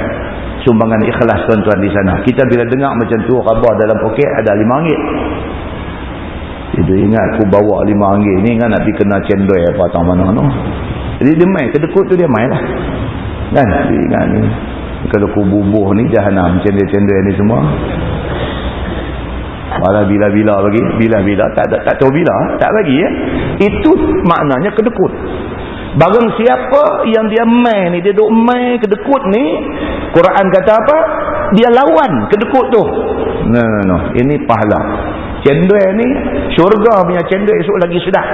sumbangan ikhlas tuan-tuan di sana. Kita bila dengar macam tu, khabar dalam poket ada RM5. Jadi ingat aku bawa RM5 ni kan nak pergi kena cendol apa tak mana-mana. Jadi dia main kedekut tu, dia main lah kan. Dia ingat ni kalau aku bubuh ni jahanam, cendol-cendol ni semua. Malah bila-bila bagi, bila-bila tak tahu bila tak bagi ya. Itu maknanya kedekut. Barang siapa yang dia main ni, dia duk main kedekut ni, Quran kata apa? Dia lawan kedekut tu. No. Ini pahala. Cendol ni syurga punya cendol esok lagi sedap.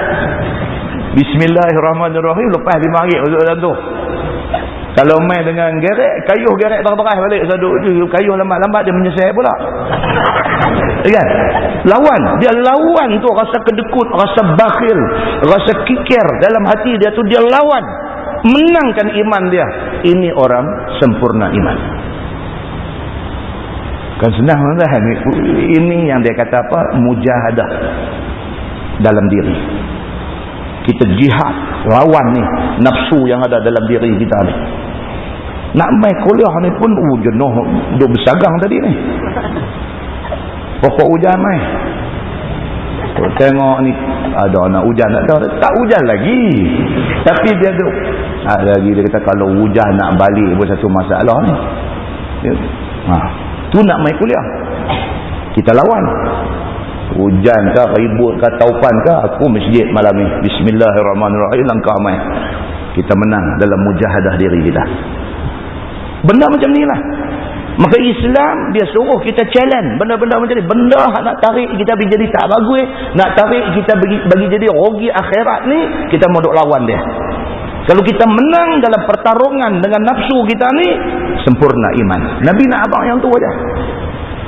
Bismillahirrahmanirrahim, lepas RM5 masuk dalam tu. Kalau main dengan gerek, kayuh gerek beras balik, kayuh lambat-lambat dia menyesal pula. Kan? Lawan, dia lawan tu rasa kedekut, rasa bakhil, rasa kikir dalam hati dia tu, dia lawan, menangkan iman dia. Ini orang sempurna iman. Kan senang kan? Ini yang dia kata apa? Mujahadah dalam diri. Kita jihad, lawan ni nafsu yang ada dalam diri kita ni. Nak main kuliah ni pun jenuh, duk bersagang tadi ni. Pokok hujan main. Tengok ni ada nak hujan, tak hujan lagi. Tapi dia duk lagi dia kata kalau hujan nak balik pun satu masalah ni. Tu nak main kuliah. Kita lawan. Hujan ke, ribut ke, taupan ke, aku masjid malam ni. Bismillahirrahmanirrahim, langkah main. Kita menang dalam mujahadah diri kita. Benda macam ni lah. Maka Islam dia suruh kita challenge benda-benda macam ni. Benda nak tarik kita pergi jadi tak bagus, nak tarik kita bagi jadi rugi akhirat ni, kita mau duk lawan dia. Kalau kita menang dalam pertarungan dengan nafsu kita ni, sempurna iman. Nabi nak abang yang tu aja.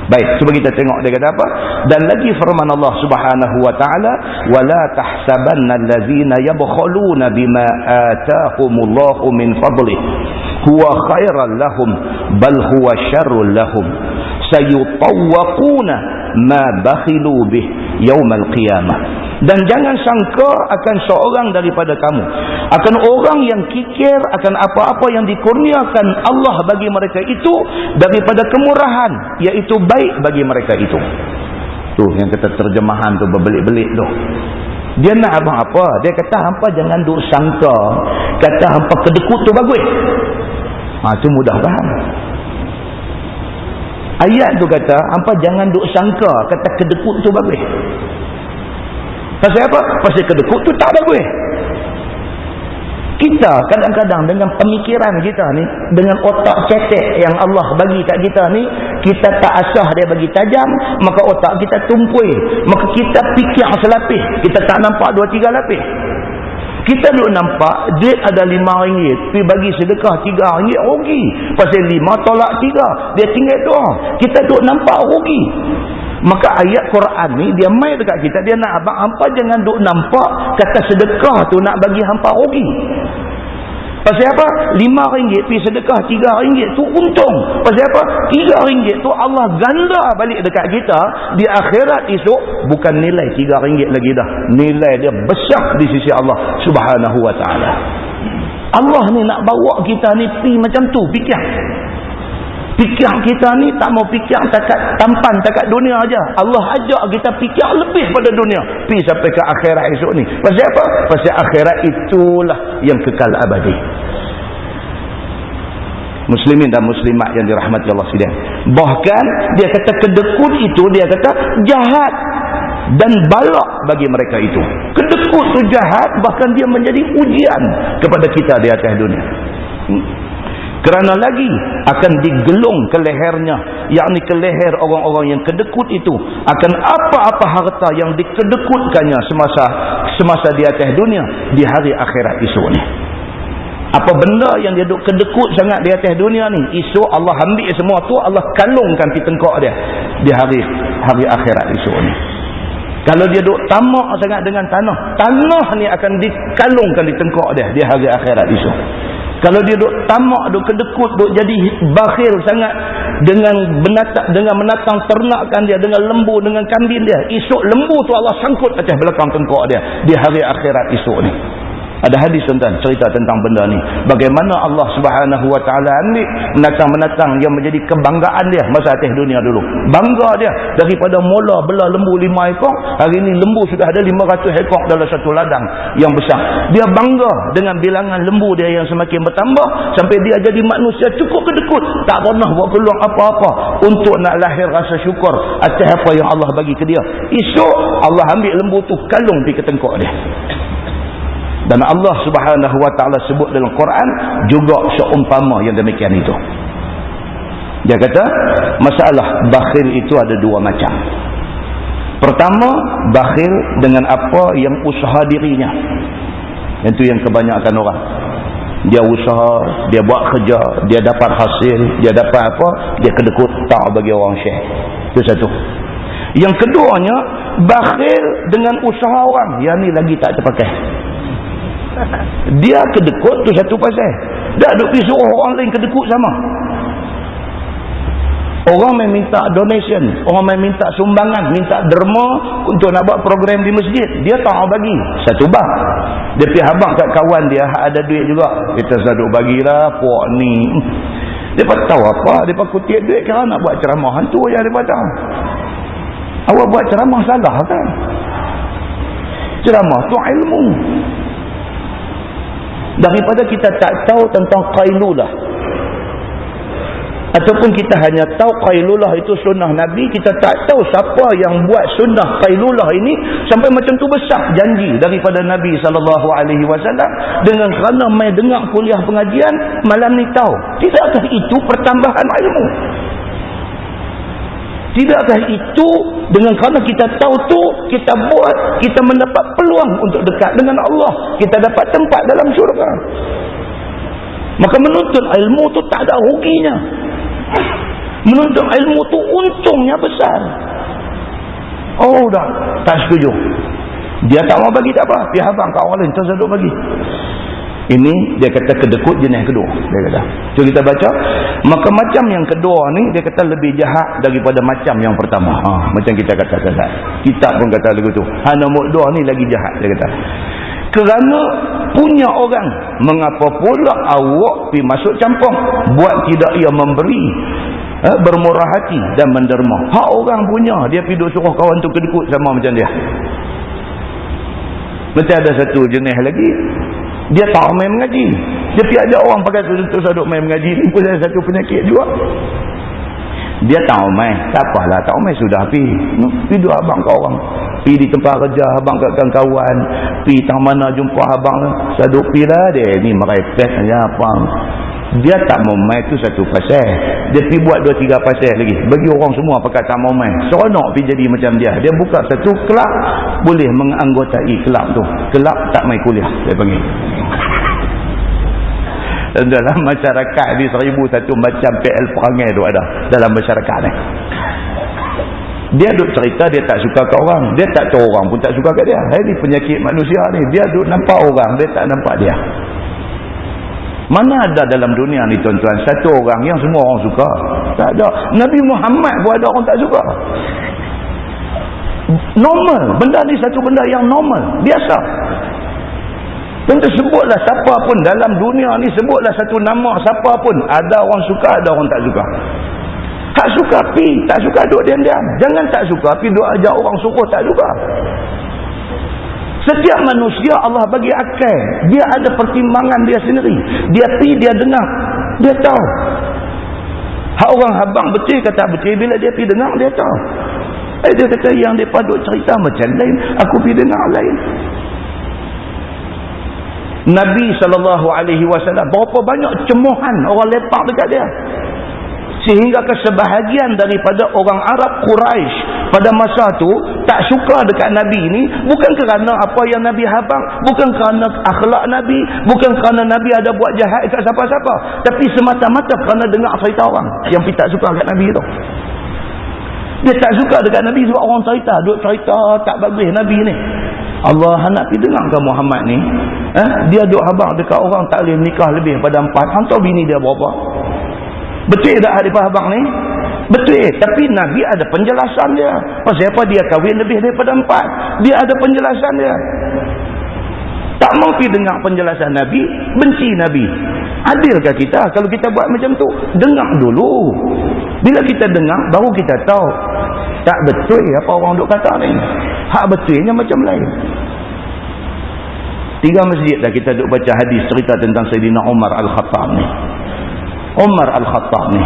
Baik, cuba kita tengok dia kata apa. Dan lagi firman Allah Subhanahu wa taala, wala tahsabanna allazina yabkhuluna bima ataahumullahu min fadlih huwa khairan lahum bal huwa syarrul lahum sayutawwaquna ma bakhilu bih yaumal qiyamah. Dan jangan sangka akan seorang daripada kamu, akan orang yang kikir akan apa-apa yang dikurniakan Allah bagi mereka itu daripada kemurahan, iaitu baik bagi mereka itu. Tu yang kata terjemahan tu berbelit-belit tu. Dia nak abang apa? Dia kata hampa jangan duk sangka kata hampa kedekut tu bagus. Tu mudah faham. Ayat tu kata hampa jangan duk sangka kata kedekut tu bagus. Pasal apa? Pasal kedekut tu tak bagus. Kita kadang-kadang dengan pemikiran kita ni, dengan otak cetek yang Allah bagi kat kita ni, kita tak asah dia bagi tajam, maka otak kita tumpul, maka kita fikir selapis, kita tak nampak 2-3 lapis. Kita duk nampak duit ada RM5, pergi bagi sedekah RM3 rugi. Pasal 5 tolak 3, dia tinggal 2. Kita duk nampak rugi. Maka ayat Quran ni dia mai dekat kita, dia nak abang hampa jangan duk nampak kata sedekah tu nak bagi hampa rugi. Pasal apa? RM5 pergi sedekah RM3 tu untung. Pasal apa? RM3 tu Allah ganda balik dekat kita di akhirat esok, bukan nilai RM3 lagi dah. Nilai dia besar di sisi Allah Subhanahu wa taala. Allah ni nak bawa kita ni pi macam tu, fikir. Fikir kita ni tak mau fikir takat tampan takat dunia aja. Allah ajak kita fikir lebih pada dunia, pi sampai ke akhirat esok ni. Pasal apa? Pasal akhirat itulah yang kekal abadi. Muslimin dan muslimat yang dirahmati Allah sekalian. Bahkan dia kata kedekut itu, dia kata jahat dan balak bagi mereka itu. Kedekut tu jahat, bahkan dia menjadi ujian kepada kita di atas dunia. Kerana lagi akan digelung ke lehernya, yakni ke leher orang-orang yang kedekut itu, akan apa-apa harta yang dikedekutkannya semasa di atas dunia, di hari akhirat esok ni. Apa benda yang dia duk kedekut sangat di atas dunia ni, esok Allah ambil semua tu, Allah kalungkan di tengkok dia di hari akhirat esok ni. Kalau dia duk tamak sangat dengan tanah ni akan dikalungkan di tengkok dia di hari akhirat esok. Kalau dia duk tamak, duk kedekut, duk jadi bakhil sangat dengan menatang ternakan dia, dengan lembu, dengan kambing dia, esok lembu tu Allah sangkut atas belakang tengkok dia di hari akhirat esok ni. Ada hadis tuan-tuan cerita tentang benda ni, bagaimana Allah Subhanahu wa taala ambil menatang-menatang yang menjadi kebanggaan dia masa atas dunia dulu. Bangga dia daripada mula bela lembu 5 ekor, hari ni lembu sudah ada 500 ekor dalam satu ladang yang besar. Dia bangga dengan bilangan lembu dia yang semakin bertambah sampai dia jadi manusia cukup kedekut, tak pernah buat peluang apa-apa untuk nak lahir rasa syukur atas apa yang Allah bagi ke dia. Esok Allah ambil lembu tu kalung pergi ke tengkok dia. Dan Allah Subhanahu wa taala sebut dalam Quran juga seumpama yang demikian itu. Dia kata masalah bakhil itu ada 2 macam. Pertama, bakhil dengan apa yang usaha dirinya. Itu yang kebanyakan orang. Dia usaha, dia buat kerja, dia dapat hasil, dia dapat apa, dia kedekut tak bagi orang share. Itu satu. Yang keduanya, bakhil dengan usaha orang. Yang ni lagi tak terpakai. Dia kedekut tu satu pasal. Dah duk pergi suruh orang lain kedekut sama. Orang main minta donation, orang main minta sumbangan, minta derma untuk nak buat program di masjid. Dia tak mau bagi. Satu bah. Dia pergi habang kat kawan dia ada duit juga. Kita seduk bagilah puak ni. Dia pun tahu apa, dia pun kutip duit kerana nak buat ceramah. Hantu je dia pun tahu. Awak buat ceramah salah kan? Ceramah tu ilmu. Daripada kita tak tahu tentang qailulah, ataupun kita hanya tahu qailulah itu sunnah Nabi, kita tak tahu siapa yang buat sunnah qailulah ini sampai macam tu besar janji daripada Nabi SAW dengan kerana mai dengar kuliah pengajian malam ni tahu. Tidakkah itu pertambahan ilmu? Tidakkah itu dengan kerana kita tahu tu, kita buat, kita mendapat peluang untuk dekat dengan Allah, kita dapat tempat dalam syurga. Maka menuntut ilmu tu tak ada ruginya. Menuntut ilmu tu untungnya besar. Oh dah, tak setuju. Dia tak mau bagi tak apa, pihak abang kat orang lain tak sedut bagi. Ini dia kata kedekut jenis kedua. Dia kata, cuba kita baca. Maka macam yang kedua ni dia kata lebih jahat daripada macam yang pertama. Macam kita kata tadi. Kitab pun kata lagu tu. Nombor dua ni lagi jahat, dia kata. Kerana punya orang, mengapa pula awak pergi masuk campur, buat tidak ia memberi, bermurah hati dan menderma. Hak orang punya, dia pergi duk suruh kawan tu kedekut sama macam dia. Macam ada satu jenis lagi, dia tak main mengaji. Dia pergi ajak orang pakai tu duk main mengaji. Ni pun ada satu penyakit juga. Dia tak main, tak apalah, tak main sudah pergi dua abang ke orang. Pergi di tempat kerja abang kat kawan, pergi tang mana jumpa abang, saduk pergi lah dia ni merepek aja abang. Dia tak mau main tu satu pasal. Dia pergi buat 2-3 pasal lagi. Bagi orang semua pakai tak mau main. Seronok pergi jadi macam dia. Dia buka satu kelab, boleh menganggotai kelab tu. Kelab tak main kuliah, dia panggil. Dalam masyarakat ni 1001 macam PL perangai tu ada dalam masyarakat ni. Dia duk cerita dia tak suka kat orang. Dia tak tahu orang pun tak suka kat dia. Ini penyakit manusia ni. Dia duk nampak orang, dia tak nampak dia. Mana ada dalam dunia ni tuan-tuan satu orang yang semua orang suka? Tak ada. Nabi Muhammad pun ada orang tak suka. Normal. Benda ni satu benda yang normal, biasa. Tentu sebutlah siapa pun dalam dunia ni, sebutlah satu nama siapa pun, ada orang suka, ada orang tak suka. Tak suka pi, tak suka duduk diam-diam. Jangan tak suka pi duduk ajak orang suruh tak suka. Setiap manusia Allah bagi akal. Dia ada pertimbangan dia sendiri. Dia pi, dia dengar, dia tahu. Hak orang habang betul kata betul, bila dia pi dengar dia tahu. Dia kata yang dia duk cerita macam lain, aku pi dengar lain. Nabi SAW berapa banyak cemohan orang lepak dekat dia, sehingga sebahagian daripada orang Arab Quraisy pada masa tu tak suka dekat Nabi ni, bukan kerana apa yang Nabi habang, bukan kerana akhlak Nabi, bukan kerana Nabi ada buat jahat kat siapa-siapa, tapi semata-mata kerana dengar cerita orang yang tak suka dekat Nabi tu. Dia tak suka dekat Nabi sebab orang cerita, duk cerita tak bagus Nabi ni. Allah nak pergi dengar ke Muhammad ni, dia duk habang dekat orang tak boleh nikah lebih pada 4. Hantar bini dia berapa? Betul tak hadis abang ni? Betul. Tapi Nabi ada penjelasan dia. Pasal apa dia kahwin lebih daripada 4? Dia ada penjelasan dia. Tak mau pergi dengar penjelasan Nabi, benci Nabi. Adilkah kita kalau kita buat macam tu? Dengar dulu. Bila kita dengar, baru kita tahu. Tak betul apa orang duk kata ni. Hak betulnya macam lain. 3 masjid dah kita duk baca hadis cerita tentang Sayyidina Umar Al-Khattab ni. Umar Al-Khattab ni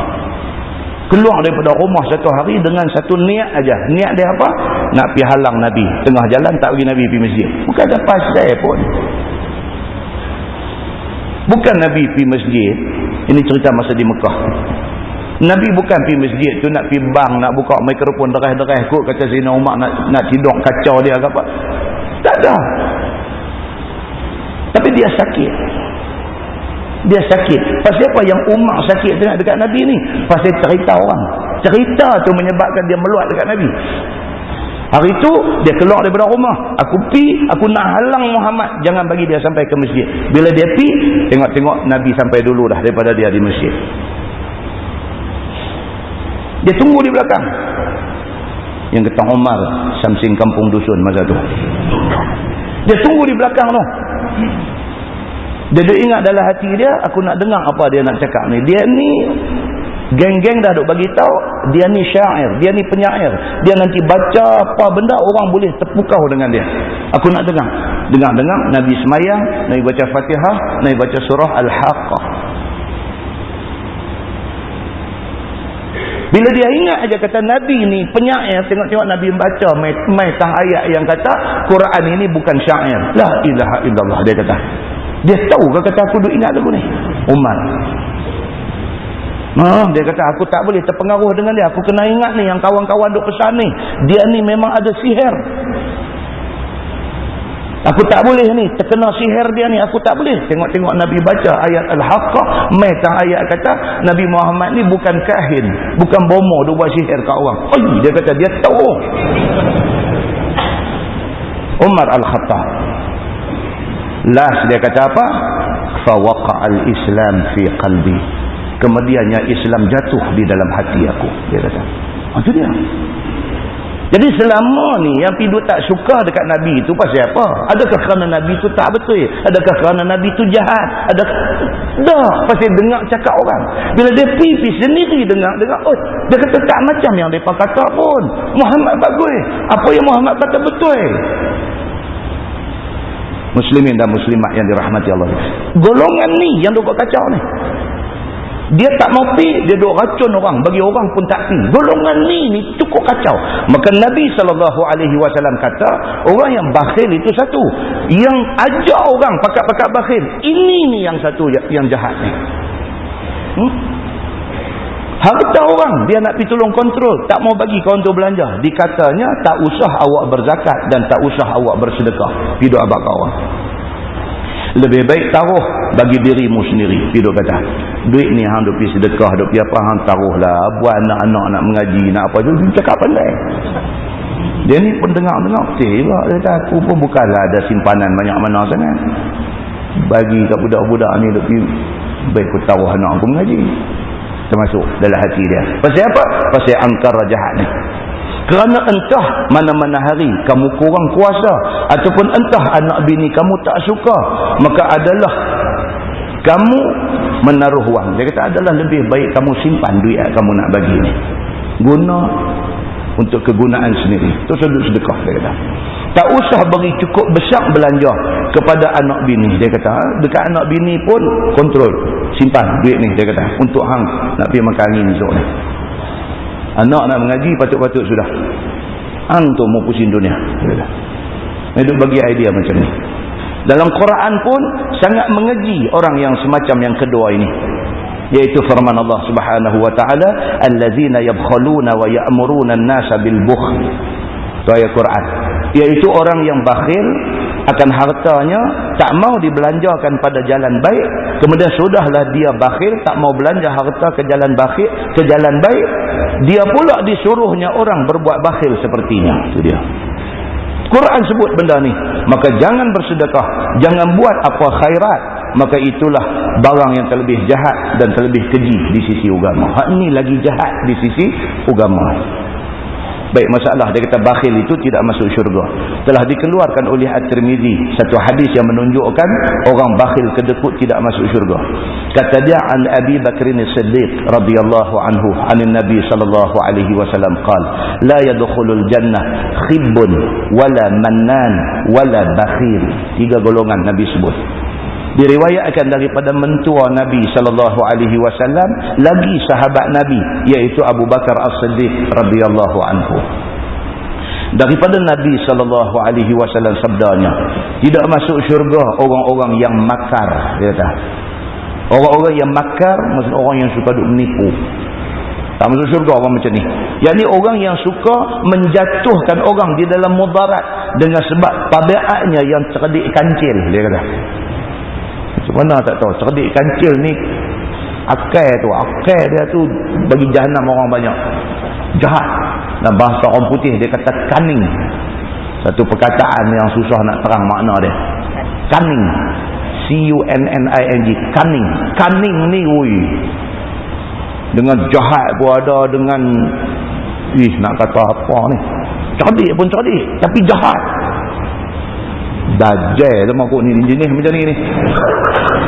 keluar daripada rumah satu hari dengan satu niat aja. Niat dia apa? Nak pergi halang Nabi. Tengah jalan tak bagi Nabi pergi masjid. Bukan ada pasal pun. Bukan Nabi pergi masjid. Ini cerita masa di Mekah. Nabi bukan pergi masjid tu nak pergi bank, nak buka mikrofon derah-derah kot kata Sayyidina Umar nak tidur kacau dia ke apa. Tak ada. Tapi dia sakit. Dia sakit. Pasal apa yang Umar sakit tengah dekat Nabi ni? Pasal cerita orang. Cerita tu menyebabkan dia meluat dekat Nabi. Hari tu dia keluar daripada rumah. Aku nak halang Muhammad, jangan bagi dia sampai ke masjid. Bila dia pi, tengok-tengok Nabi sampai dulu dah daripada dia di masjid. Dia tunggu di belakang. Yang kata Umar Samsing kampung dusun masa tu. Dia tunggu di belakang tu. Dia ingat dalam hati dia, aku nak dengar apa dia nak cakap ni. Dia ni geng-geng dah duk bagi tahu, dia ni syair, dia ni penyair. Dia nanti baca apa benda orang boleh terpukau dengan dia. Aku nak dengar. Dengar Nabi semayang, Nabi baca Fatihah, Nabi baca surah Al-Haqqah. Bila dia ingat aja kata Nabi ni penyair, tengok-tengok Nabi membaca mai tang ayat yang kata Quran ini bukan syair. La ilaha illallah, dia kata. Dia tahu ke kata aku duk ingat lagu ni? Umar. Dia kata aku tak boleh terpengaruh dengan dia. Aku kena ingat ni yang kawan-kawan duk pesan ni. Dia ni memang ada sihir. Aku tak boleh ni terkena sihir dia ni. Aku tak boleh. Tengok-tengok Nabi baca ayat Al-Haqqah. Metang ayat kata Nabi Muhammad ni bukan kahin. Bukan bomo dia buat sihir kat orang. Dia kata dia tahu. Umar Al-Khattab. Last dia kata apa? Fawaqa'al Islam fi qalbi. Kemudiannya Islam jatuh di dalam hati aku. Dia kata. Itu dia. Jadi selama ni yang pidu tak suka dekat Nabi itu pasal apa? Adakah kerana Nabi itu tak betul? Adakah kerana Nabi itu jahat? Dah, pasal dengar cakap orang. Bila dia pergi sendiri dengar, oh, dia kata tak macam yang mereka kata pun. Muhammad bagus. Apa yang Muhammad kata betul? Muslimin dan muslimat yang dirahmati Allah. Golongan ni yang duk kacau ni. Dia tak mau pergi, dia duk racun orang, bagi orang pun tak pergi. Golongan ni cukup kacau. Maka Nabi SAW kata, orang yang bakhil itu satu. Yang ajak orang pakat-pakat bakhil, ini ni yang satu yang jahat ni. Harta orang, dia nak pergi tolong kontrol, tak mau bagi kawan tu belanja. Dikatanya, tak usah awak berzakat dan tak usah awak bersedekah. Pergi duk abad kawan. Lebih baik taruh bagi dirimu sendiri. Dia kata, duit ni hang duk pergi sedekah, duk pergi apa, hang taruhlah buat anak-anak nak mengaji, nak apa tu. Dia cakap pandai. Dia ni pun dengar-dengar. Dia kata, aku pun bukanlah ada simpanan banyak mana sangat. Bagi kat budak-budak ni duk pergi, baik aku taruh anak aku mengaji. Termasuk dalam hati dia. Pasal apa? Pasal angkara jahat ni. Kerana entah mana-mana hari kamu kurang kuasa ataupun entah anak bini kamu tak suka, maka adalah kamu menaruh wang. Dia kata adalah lebih baik kamu simpan duit kamu nak bagi ni. Guna untuk kegunaan sendiri. Tu sudut sedekah dia kata. Tak usah bagi cukup besar belanja kepada anak bini. Dia kata dekat anak bini pun kontrol. Simpan duit ni dia kata untuk hang nak pergi makan angin esok ni. Anak nak mengaji patut-patut sudah. Hang tu mau pusing dunia. Hidup bagi idea macam ni. Dalam Quran pun sangat mengeji orang yang semacam yang kedua ini. Iaitu firman Allah Subhanahu wa taala, allazina yabkhaluna wa ya'muruna an-nasa bil bukhl. Itu ayat Quran. Iaitu orang yang bakhil akan hartanya, tak mau dibelanjakan pada jalan baik, kemudian sudahlah dia bakhil, tak mau belanja harta ke jalan bakhil, ke jalan baik, dia pula disuruhnya orang berbuat bakhil sepertinya. Itu dia. Quran sebut benda ni. Maka jangan bersedekah, jangan buat apa khairat, maka itulah barang yang terlebih jahat dan terlebih keji di sisi agama. Hak ni lagi jahat di sisi agama. Baik, masalah dia kata bakhil itu tidak masuk syurga. Telah dikeluarkan oleh At-Tirmizi satu hadis yang menunjukkan orang bakhil kedekut tidak masuk syurga. Kata dia an Abi Bakr As-Siddiq radhiyallahu anhu anin Nabi sallallahu alaihi wasallam qala la yadkhulul jannah khibbun wala mannan wala bakhil. Tiga golongan Nabi sebut. Diriwayatkan daripada mentua Nabi sallallahu alaihi wasallam lagi sahabat Nabi iaitu Abu Bakar As-Siddiq radhiyallahu anhu. Daripada Nabi sallallahu alaihi wasallam sabdanya, tidak masuk syurga orang-orang yang makar, dia kata. Orang-orang yang makar maksud orang yang suka duk menipu. Tak masuk syurga orang macam ni. Yakni orang yang suka menjatuhkan orang di dalam mudarat dengan sebab tabiatnya yang cerdik kancil, dia kata. Mana tak tahu, cerdik kancil ni akal dia tu bagi jahanam orang banyak. Jahat. Dan bahasa orang putih dia kata cunning. Satu perkataan yang susah nak terang makna dia. Cunning. C-U-N-N-I-N-G. Cunning. Cunning ni dengan jahat pun ada, dengan nak kata apa ni, cerdik pun cerdik tapi jahat. Dajjal sama kok ni jenis macam ni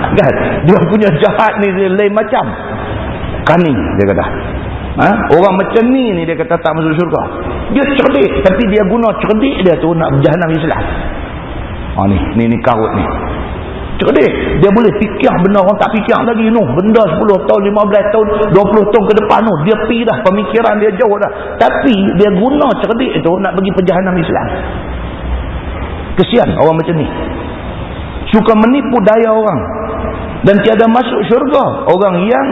kan, dia punya jahat ni dia lain macam cunning dia kata. Orang macam ni dia kata tak masuk syurga. Dia cerdik tapi dia guna cerdik dia tu nak berjahanam Islam. Ni karut ni cerdik, dia boleh fikir benda orang tak fikir lagi benda 10 tahun 15 tahun 20 tahun ke depan dia pergi dah, pemikiran dia jauh dah, tapi dia guna cerdik itu nak bagi perjahanam Islam. Kesian orang macam ni, suka menipu daya orang, dan tiada masuk syurga orang yang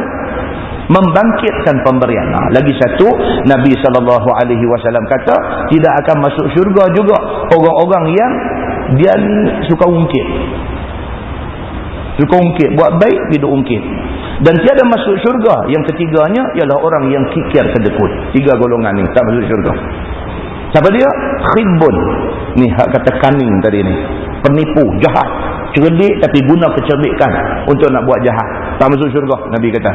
membangkitkan pemberian. Lagi satu, Nabi SAW kata tidak akan masuk syurga juga orang-orang yang dia ni suka ungkit. Buat baik dia ungkit. Dan tiada masuk syurga. Yang ketiganya ialah orang yang kikir kedekut. 3 golongan ni tak masuk syurga. Siapa dia? Khibun. Ni hak kata cunning tadi ni. Penipu, jahat, cerdik tapi guna kecerdikan untuk nak buat jahat. Tak masuk syurga, Nabi kata.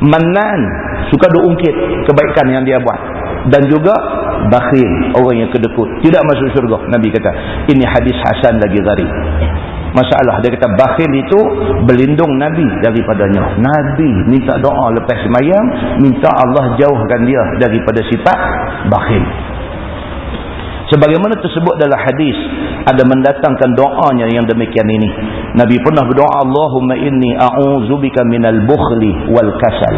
Manan, suka diungkit kebaikan yang dia buat. Dan juga bakhil, orang yang kedekut, tidak masuk syurga, Nabi kata. Ini hadis hasan lagi gharib. Masalah dia kata bakhil itu berlindung Nabi daripadanya. Nabi minta doa lepas semayang, minta Allah jauhkan dia daripada sifat bakhil. Sebagaimana tersebut dalam hadis, ada mendatangkan doanya yang demikian ini. Nabi pernah berdoa, Allahumma inni a'udzubika minal bukhli wal kasal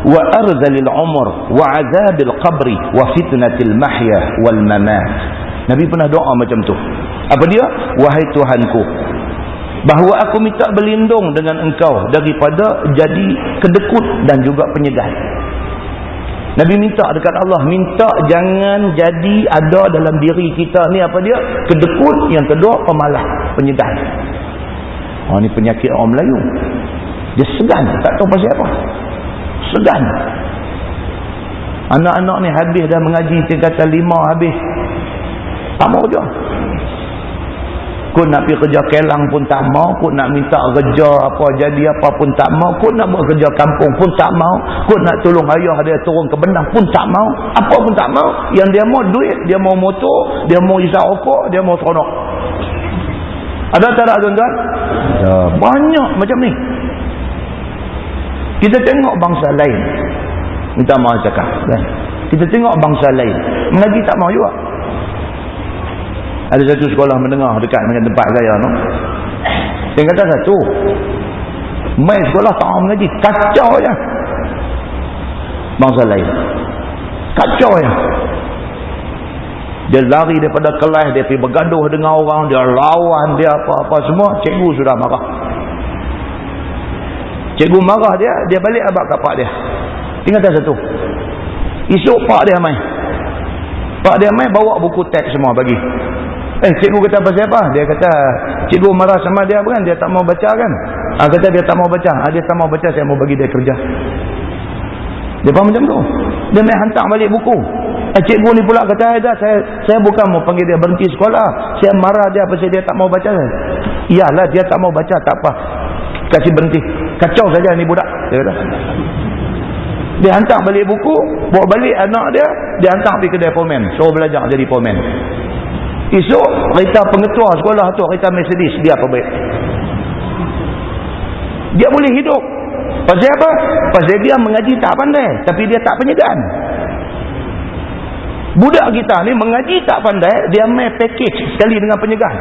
wa arzalil umur wa azabil qabri wa fitnatil mahya wal mamat. Nabi pernah doa macam tu. Apa dia? Wahai Tuhanku, bahawa aku minta berlindung dengan engkau daripada jadi kedekut dan juga penyegal. Nabi minta dekat Allah, minta jangan jadi ada dalam diri kita ni apa dia? Kedekut, yang kedua pemalas, penyegal. Ni penyakit orang Melayu. Dia segan, tak tahu pasal apa. Segan. Anak-anak ni habis dah mengaji tingkatan 5 habis. Tak mau je. Kau nak pergi kerja kelang pun tak mau. Kau nak minta kerja apa jadi apa pun tak mau. Kau nak buat kerja kampung pun tak mau. Kau nak tolong ayah dia turun ke benang pun tak mau. Apa pun tak mau. Yang dia mau duit, dia mau motor, dia mau isap rokok, dia mau seronok. Ada tak ada tuan-tuan? Ya, banyak macam ni. Kita tengok bangsa lain. Minta maaf cakap kan? Kita tengok bangsa lain mengaji tak mau juga. Ada satu sekolah menengah dekat dengan tempat saya no. Saya kata satu, main sekolah tak mau mengaji, kacau je. Bangsa lain kacau je. Dia lari daripada kelas, dia pergi bergaduh dengan orang, dia lawan, dia apa-apa semua. Cikgu sudah marah. Cikgu marah dia balik abang kat pak dia. Tinggal satu. Esok pak dia main. Pak dia main bawa buku teks semua bagi. Cikgu kata pasal apa? Dia kata cikgu marah sama dia kan, dia tak mau baca kan. Kata dia tak mau baca. Dia tak mau baca, saya mau bagi dia kerja. Dia faham macam tu. Dia main hantar balik buku. Cikgu ni pula kata, saya bukan mau panggil dia berhenti sekolah. Saya marah dia pasal dia tak mau baca. Iyalah dia tak mau baca, tak apa. Kasih berhenti. Kacau saja ni budak. Dia kata. Dia hantar balik buku, bawa balik anak dia hantar pergi kedai pomen. Suruh belajar jadi pomen. Esok, kereta pengetua sekolah tu, kereta Mercedes, dia apa baik? Dia boleh hidup. Pasal apa? Pasal dia mengaji tak pandai, tapi dia tak penyegan. Budak kita ni mengaji tak pandai, dia main package sekali dengan penyegan.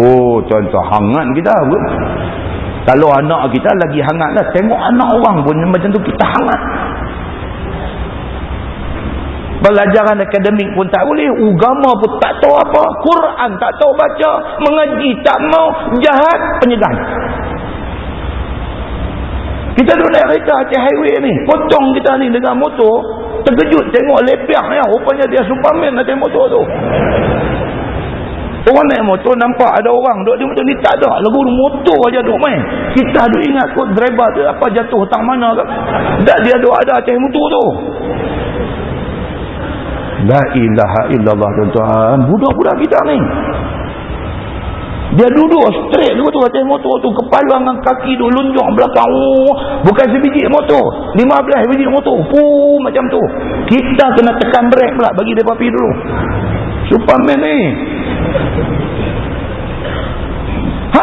Oh, contoh hangat kita. Kalau anak kita lagi hangat lah. Tengok anak orang pun macam tu, kita hangat. Pelajaran akademik pun tak boleh, agama pun tak tahu apa, Quran tak tahu baca, mengaji tak mau, jahat, penyegan. Kita duduk naik kereta Aceh Highway ni, potong kita ni dengan motor, terkejut tengok lepiak ya, rupanya dia Superman atas motor tu. Orang naik motor nampak ada orang duduk di motor ni, tak ada, lagu motor aja duduk main. Kita duduk ingat kot driver tu apa jatuh tang mana ke, tak, dia duduk ada atas motor tu. La ilaha illallah tuan-tuan. Budak-budak kita ni, dia duduk straight dulu tu atas motor tu, kepala dengan kaki tu lunjuk belakang. Bukan sebiji motor, 15 biji motor. Macam tu. Kita kena tekan brek pula bagi dia pergi dulu. Superman ni.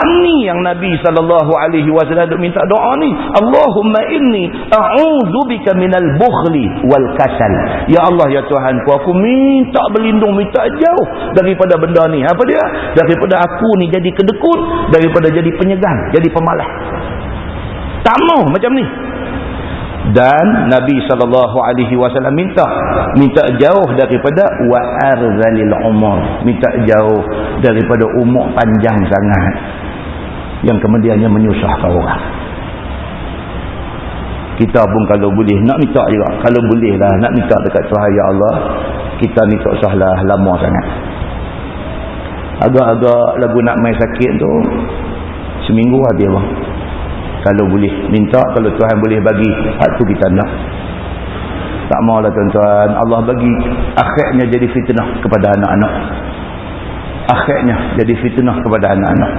Ni yang Nabi SAW minta doa ni, Allahumma inni a'udzubika minal bukhli wal kasal. Ya Allah, ya Tuhanku, aku minta berlindung, minta jauh daripada benda ni. Apa dia? Daripada aku ni jadi kedekut, daripada jadi penyegan, jadi pemalas. Tak mau macam ni. Dan Nabi SAW minta jauh daripada wa arzalil umur, minta jauh daripada umur panjang sangat. yang kemudiannya menyusahkan orang. Kita pun kalau boleh nak minta juga, kalau boleh lah nak minta dekat Tuhan, ya Allah, kita ni tak usahlah lama sangat. Agak-agak lagu nak main sakit tu seminggu habis bang. Kalau boleh minta, kalau Tuhan boleh bagi, hak tu kita nak. Tak maulah tuan-tuan, Allah bagi akhirnya jadi fitnah kepada anak-anak. Akhirnya jadi fitnah kepada anak-anak.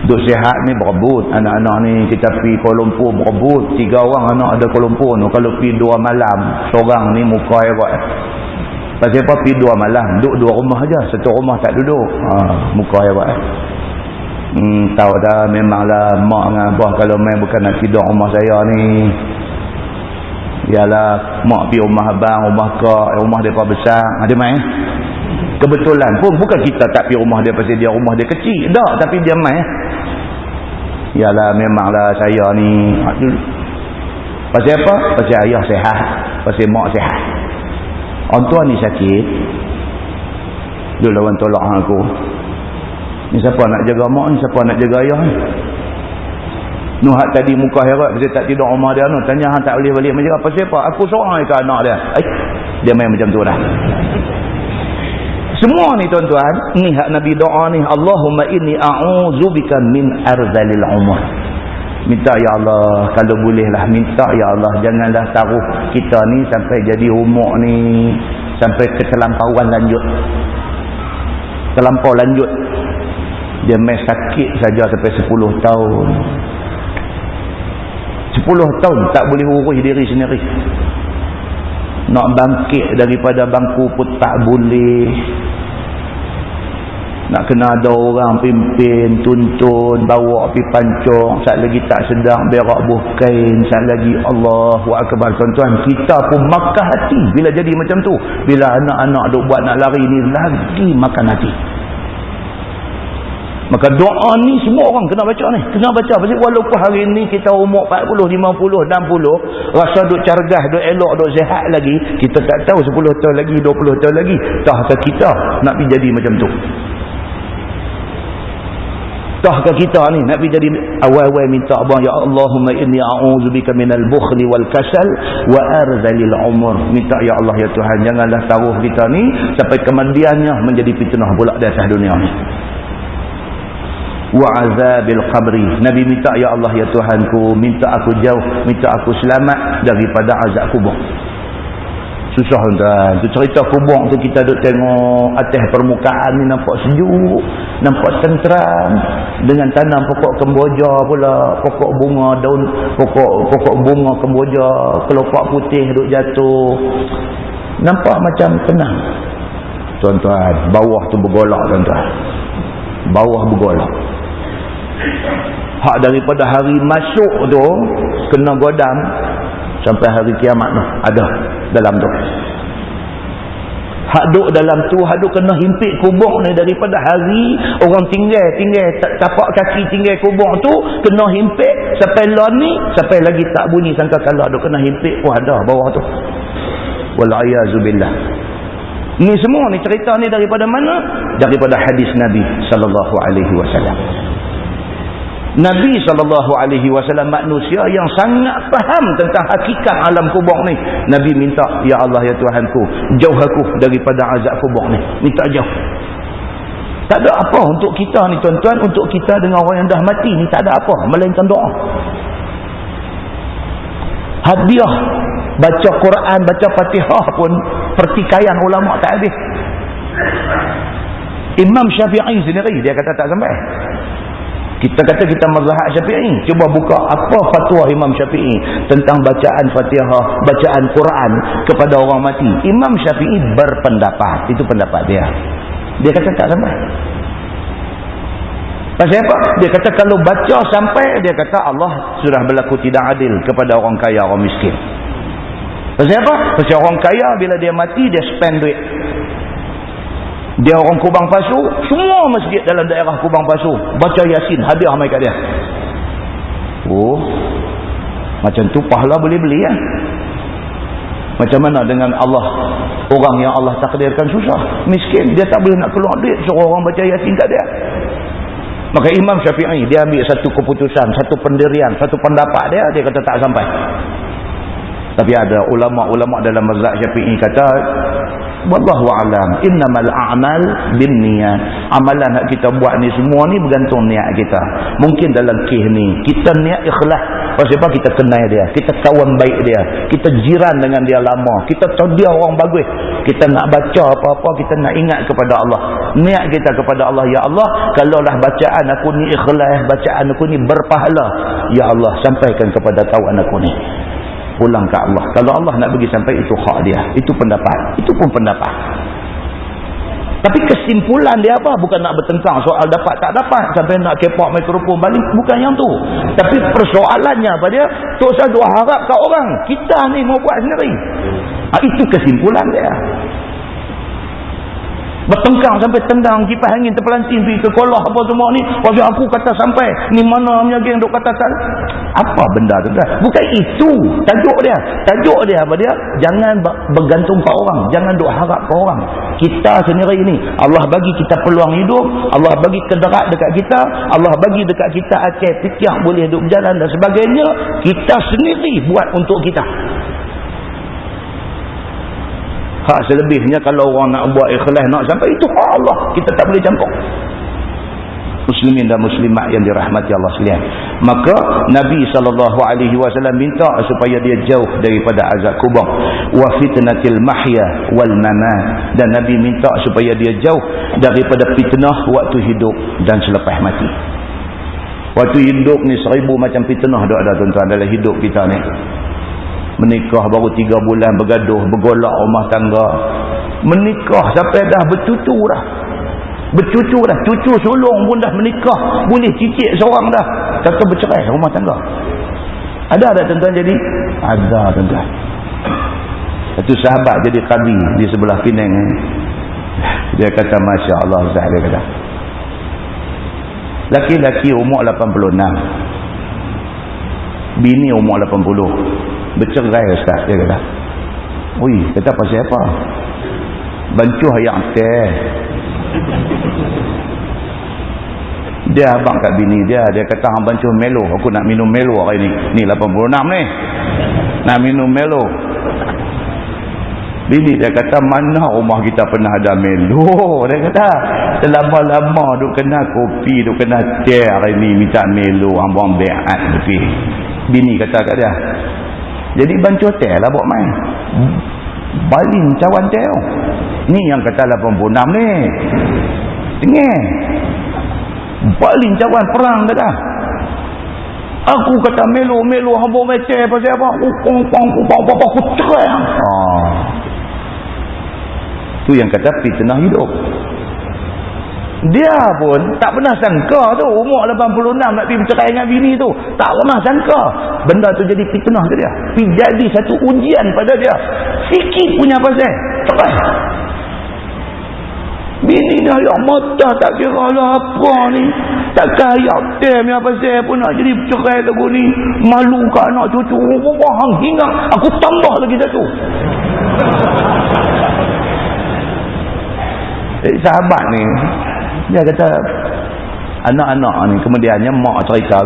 Duk sihat ni berebut, anak-anak ni kita pergi Kuala Lumpur berebut, 3 orang anak ada Kuala Lumpur ni, kalau pergi 2 malam seorang ni muka herat. Pasal apa pergi 2 malam, duduk 2 rumah aja, satu rumah tak duduk, muka herat. Tahu dah, memanglah mak dengan abah kalau main bukan nak tidur rumah saya ni, ialah mak pergi rumah abang, rumah kak, rumah mereka besar, ada main. Kebetulan pun bukan kita tak pergi rumah dia pasal dia rumah dia kecil, tak, tapi dia main. Ialah memanglah saya ni pasal apa? Pasal ayah sihat, pasal mak sihat. Orang tua ni sakit, dia lawan tolak aku. Ni siapa nak jaga mak ni, siapa nak jaga ayah ni? Nuhat tadi muka herat pasal tak tidur rumah dia tu, tanya hang tak boleh balik menjaga pasal apa? Aku seorang ke anak dia. Dia main macam tu dah. Semua ni tuan-tuan, ni hak Nabi doa ni, Allahumma inni a'udzubika min arzalil umur. Minta ya Allah, kalau bolehlah minta ya Allah, janganlah taruh kita ni sampai jadi umur ni sampai ketelampauan lanjut. Terlampau lanjut. Dia main sakit saja sampai 10 tahun. 10 tahun tak boleh urus diri sendiri. Nak bangkit daripada bangku pun tak boleh. Nak kena ada orang pimpin, tuntun, bawa pergi pancung, sat lagi tak sedang berak buh kain, sat lagi Allahu Akbar. Tuan-tuan, kita pun makan hati bila jadi macam tu. Bila anak-anak duk buat nak lari ni, lagi makan hati. Maka doa ni semua orang kena baca ni. Kena baca. Pasal walaupun hari ni kita umur 40, 50, 60, rasa duk cergas, duk elok, duk sihat lagi, kita tak tahu 10 tahun lagi, 20 tahun lagi, tahkah kita nak pergi jadi macam tu? Tahkah kita ni nak pergi jadi awal-awal minta abang, ya Allahumma inni a'udzubika minal bukhli wal kasal wa arzalil umur. Minta ya Allah ya Tuhan, janganlah taruh kita ni sampai kemudiannya menjadi fitnah pula di atas dunia ni. Wa azabil qabri. Nabi minta ya Allah ya Tuhanku, minta aku jauh, minta aku selamat daripada azab kubur. Susah tuan. Tu cerita kubur tu kita duk tengok atas permukaan ni nampak sejuk, nampak tenteram, dengan tanam pokok kemboja pula, pokok bunga, daun pokok bunga kemboja, kelopak putih duk jatuh. Nampak macam tenang. Tuan-tuan, bawah tu bergolak tuan-tuan. Bawah bergolak. Hak daripada hari masuk tu kena godam sampai hari kiamat tu ada dalam tu. Hak duk dalam tu, hak duk kena himpit kubur ni daripada hari orang tinggal tapak kaki tinggal kubur tu, kena himpit sampai lah ni, sampai lagi tak bunyi sangka kala duk kena himpit pun ada bawah tu. Wal-ayazubillah. Ni semua ni cerita ni daripada mana? Daripada hadis Nabi sallallahu alaihi wasallam. Nabi SAW manusia yang sangat faham tentang hakikat alam kubur ni. Nabi minta, ya Allah ya Tuhanku, jauh aku daripada azab kubur ni. Minta jauh. Tak ada apa untuk kita ni tuan-tuan, untuk kita dengan orang yang dah mati ni tak ada apa melainkan doa. Hadiah baca Quran, baca Fatihah pun pertikaian ulama tak habis. Imam Syafi'i sendiri dia kata tak sampai. Kita kata kita mazhab Syafi'i. Cuba buka apa fatwa Imam Syafi'i tentang bacaan Fatihah, bacaan Quran kepada orang mati. Imam Syafi'i berpendapat, itu pendapat dia. Dia kata tak sampai. Pasal apa? Dia kata kalau baca sampai, dia kata Allah sudah berlaku tidak adil kepada orang kaya, orang miskin. Pasal apa? Pasal orang kaya bila dia mati dia spend duit. Dia orang Kubang Pasu, semua masjid dalam daerah Kubang Pasu baca Yasin, hadiah mai kat dia. Oh, macam tu pahala boleh beli ya? Macam mana dengan Allah? Orang yang Allah takdirkan susah, miskin, dia tak boleh nak keluar duit, suruh orang baca Yasin kat dia. Maka Imam Syafi'i dia ambil satu keputusan, satu pendirian, satu pendapat dia kata tak sampai. Tapi ada ulama-ulama dalam mazhab Syafi'i kata wallahu a'lam, innamal a'mal binniyat. Amalan yang kita buat ni semua ni bergantung niat kita. Mungkin dalam kes ni kita niat ikhlas pasal apa? Kita kenal dia, kita kawan baik dia, kita jiran dengan dia lama, kita tahu dia orang bagus, kita nak baca apa-apa kita nak ingat kepada Allah. Niat kita kepada Allah, ya Allah, kalaulah bacaan aku ni ikhlas, bacaan aku ni berpahala, ya Allah sampaikan kepada kawan aku ni, pulang ke Allah. Kalau Allah nak bagi sampai, itu hak dia, itu pendapat, itu pun pendapat. Tapi kesimpulan dia apa? Bukan nak bertengkar soal dapat tak dapat sampai nak kepak mikrofon balik, bukan yang tu. Tapi persoalannya apa dia? Tok saya duk harap kat orang, kita ni mau buat sendiri. Itu kesimpulan dia. Bertengkar sampai tendang kipas angin terpelanting pergi ke kolah apa semua ni, pasal aku kata sampai ni, mana punya geng duk kata tak. Apa benda tu dah? Bukan itu tajuk dia. Tajuk dia apa dia? Jangan bergantung pada orang, jangan duk harap pada orang. Kita sendiri ni Allah bagi kita peluang hidup, Allah bagi kedarat dekat kita, Allah bagi dekat kita akal fikir boleh duk berjalan dan sebagainya. Kita sendiri buat untuk kita. Hak selebihnya kalau orang nak buat ikhlas nak sampai, itu hak Allah, kita tak boleh campur. Muslimin dan muslimat yang dirahmati Allah sekalian, maka Nabi SAW minta supaya dia jauh daripada azab kubur, wa fitnatil mahya wal mamat, dan Nabi minta supaya dia jauh daripada fitnah waktu hidup dan selepas mati. Waktu hidup ni 1000 macam fitnah ada tuan-tuan dalam hidup kita ni. Menikah baru 3 bulan bergaduh, bergolak rumah tangga. Menikah sampai dah bercucu dah. Cucu sulung pun dah menikah, boleh cicit seorang dah. Kata bercerai rumah tangga. Ada tak tuan-tuan jadi? Ada tuan-tuan. Satu sahabat jadi qadi di sebelah Penang. Dia kata Masya Allah Ustaz, dia kata. Laki-laki umur 86. Bini umur 80. Bercerai Ustaz, dia kata. Ui, kata pasal apa? Bancuh yang teh. Dia abang kat bini dia kata hang bancuh Melo, aku nak minum Melo hari ni 86 ni, nak minum Melo. Bini dia kata mana rumah kita pernah ada Melo, dia kata selama-lama duk kena kopi, duk kena teh, hari ni minta Melo, hang buang beat lebih. Bini kata kat dia, jadi bancuh teh lah buat main, baling cawan teh ni yang kata 86 ni tengah baling cawan perang kata. Aku kata Melo hamba macam pasal apa? Aku cerai. Tu yang kata fitnah hidup. Dia pun tak pernah sangka tu umur 86 nak pergi bercerai dengan bini tu. Tak pernah sangka benda tu jadi fitnah ke dia. Jadi satu ujian pada dia. Sikit punya pasal cerai. Bini dah yang mata tak kira lah apa ni, tak kaya tem yang pasal pun nak jadi bercerai lagu ni, malu ke anak cucu, hang hingang, aku tambah lagi satu. Jadi sahabat ni dia kata anak-anak ni, kemudiannya mak cerita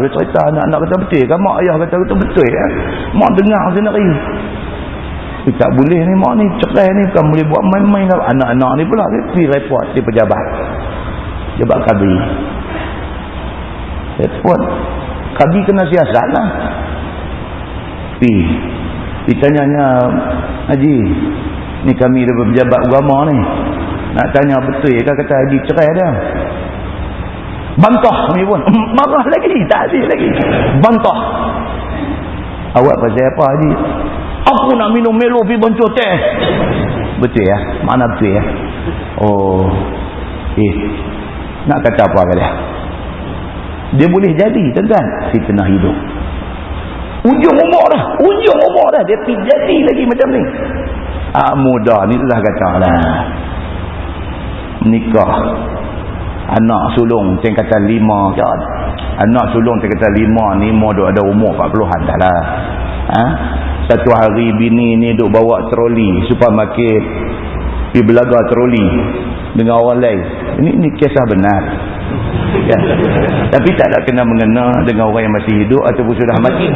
anak-anak kata betul kan, mak ayah kata betul ya, mak dengar sendiri. Tak boleh ni mak ni, cerai ni bukan boleh buat main-main. Anak-anak ni pula pergi report di pejabat Qadi. Report Qadi kena siasat lah. Pergi tanya Haji ni, kami daripada pejabat agama ni nak tanya betul ke kata Haji cerai dia. Bantah kami pun marah lagi, tak ada lagi bantah. Awak pasal apa Haji? Aku nak minum Melo pergi bancuh teh. Betul ya? Mana betul ya? Oh. Nak kata apa ke dia? Dia boleh jadi tuan-tuan fitnah hidup. Ujung umur dah dia pergi jadi lagi macam ni. Muda ni lah kata lah. Menikah. Anak sulung yang kata 5 kan? Anak sulung yang kata 5 ni mau ada umur 40-an dah lah. Satu hari bini ni duk bawa troli supermarket, pergi belaga troli dengan orang lain. Ini kisah benar. kan? Tapi tak ada kena mengena dengan orang yang masih hidup ataupun sudah mati.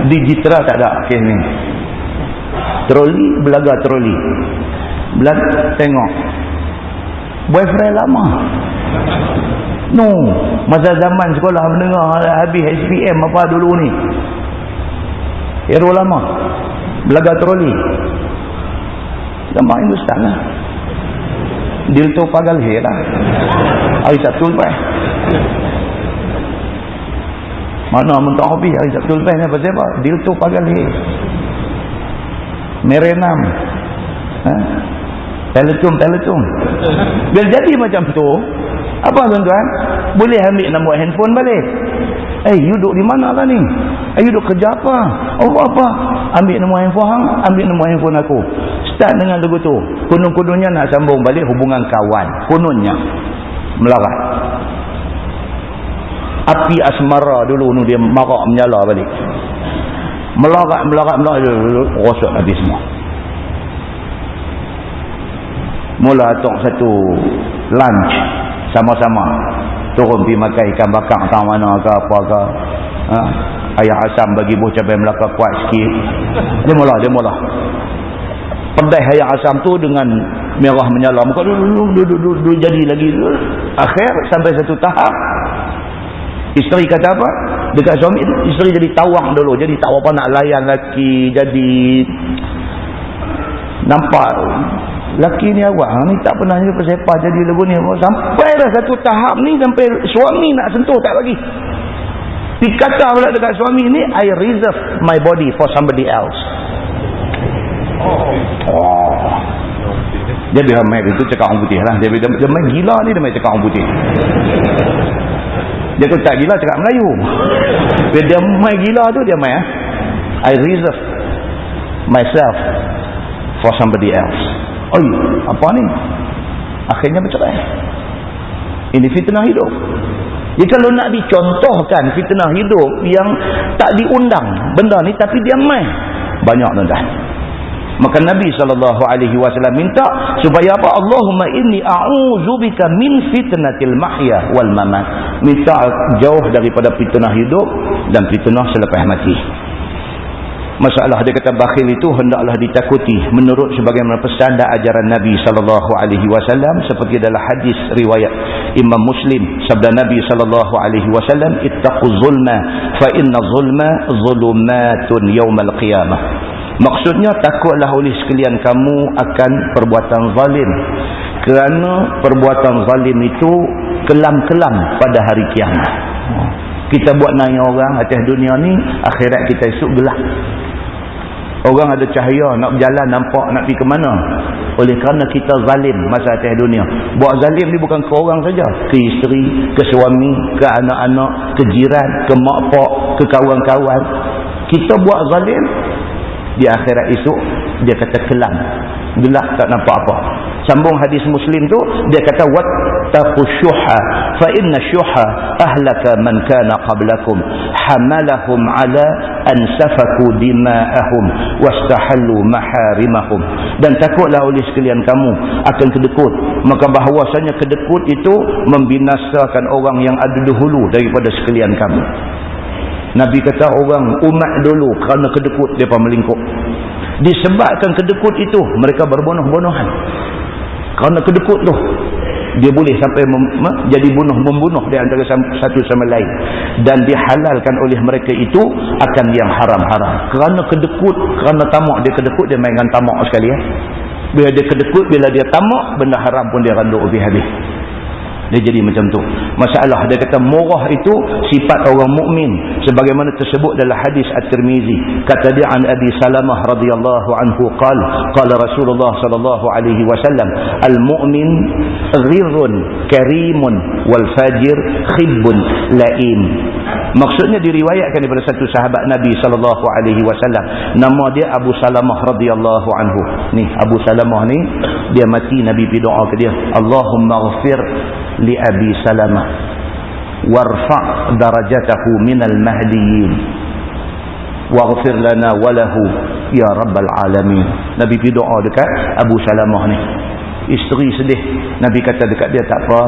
Digitra tak ada kes ni. Troli, belaga troli. Tengok boyfriend lama. No, masa zaman sekolah mendengar habis SPM apa dulu ni, hero lama, belaga troli. Gambar Hindustan lah. Dilto pagal lah. Hari Sabtu lepas. Mana mentah kopi hari Sabtu lepas ni pasal apa? Dilto pagal Merenam. Teletum. Biar jadi macam tu, apa tuan-tuan? Boleh ambil nombor handphone balik. You duduk di mana lah ni? You duduk kerja apa? Apa? Ambil nombor handphone hang, ambil nombor handphone aku. Start dengan lagu tu. Kunun-kununnya nak sambung balik hubungan kawan. Kununnya melarat. Api asmara dulu dia marak menyala balik. Melarat rosak habis semua. Mula atok satu lunch sama-sama turun pergi makan ikan bakar tak mana ke apa ke, ayam asam bagi buah cabai Melaka kuat sikit. Dia mula pedas ayam asam tu dengan merah menyala muka dulu jadi lagi. Akhir sampai satu tahap isteri kata apa dekat suami tu, isteri jadi tawang dulu, jadi tak apa nak layan lelaki, jadi nampak laki ni awak ni tak pernah sepa jadi lagu ni. Sampai dah satu tahap ni, sampai suami nak sentuh tak lagi. Dikata pula dekat suami ni, I reserve my body for somebody else. Dia biar main itu cakap orang putih lah. Dia main gila ni, dia main cakap orang putih. Dia tu tak gila cakap Melayu. Dia main gila tu dia main I reserve myself for somebody else. Apa ni? Akhirnya bercerai. Ini fitnah hidup. Jadi kalau nak dicontohkan fitnah hidup yang tak diundang benda ni tapi dia main, banyak tuan-tuan. Maka Nabi SAW minta supaya apa? Allahumma inni a'udzubika min fitnatil mahya wal mamat. Minta jauh daripada fitnah hidup dan fitnah selepas mati. Masalah dia kata bakhil itu hendaklah ditakuti menurut sebagaimana pesan dan ajaran Nabi SAW, seperti dalam hadis riwayat Imam Muslim, sabda Nabi SAW, ittaqu zulma fa inna zulma zulumatun yaumal qiyamah. Maksudnya takutlah oleh sekalian kamu akan perbuatan zalim, kerana perbuatan zalim itu kelam-kelam pada hari kiamat. Kita buat nanya orang atas dunia ni, akhirat kita esok gelap. Orang ada cahaya nak berjalan nampak nak pergi ke mana, oleh kerana kita zalim masa atas dunia. Buat zalim ni bukan ke orang saja, ke isteri, ke suami, ke anak-anak, ke jiran, ke mak pak, ke kawan-kawan. Kita buat zalim, di akhirat esok dia kata kelam, gelap, tak nampak apa. Sambung hadis Muslim tu dia kata wattaqu syuha fa inna syuha ahlaka man kana qablakum hamalahum ala an safaku dima'ahum wastahallu maharimahum. Dan takutlah oleh sekalian kamu akan kedekut, maka bahawasanya kedekut itu membinasakan orang yang ada dahulu daripada sekalian kamu. Nabi kata orang umat dulu kerana kedekut mereka melingkup. Disebabkan kedekut itu mereka berbunuh-bunuhan. Kerana kedekut tu dia boleh sampai jadi membunuh di antara satu sama lain, dan dihalalkan oleh mereka itu akan yang haram-haram. Kerana kedekut, kerana tamak, dia kedekut, dia mainkan tamak sekali ya. Bila dia kedekut, bila dia tamak, benda haram pun dia randuk habis-habis. Dia jadi macam tu. Masalah dia kata murah itu sifat orang mukmin, sebagaimana tersebut dalam hadis At-Tirmizi. Kata dia an Abi Salamah radhiyallahu anhu qala Rasulullah sallallahu alaihi wasallam al-mu'min ghirrun karimun wal fajir khibbun lain. Maksudnya diriwayatkan daripada satu sahabat Nabi sallallahu alaihi wasallam, nama dia Abu Salamah radhiyallahu anhu. Ni Abu Salamah ni dia mati, Nabi berdoa ke dia, Allahumma ghfir li Abi Salamah warfa' darajatahu minal mahdiyin waghfir lana walahu ya rabbal alamin. Nabi berdoa dekat Abu Salamah ni, isteri sedih. Nabi kata dekat dia, tak apa,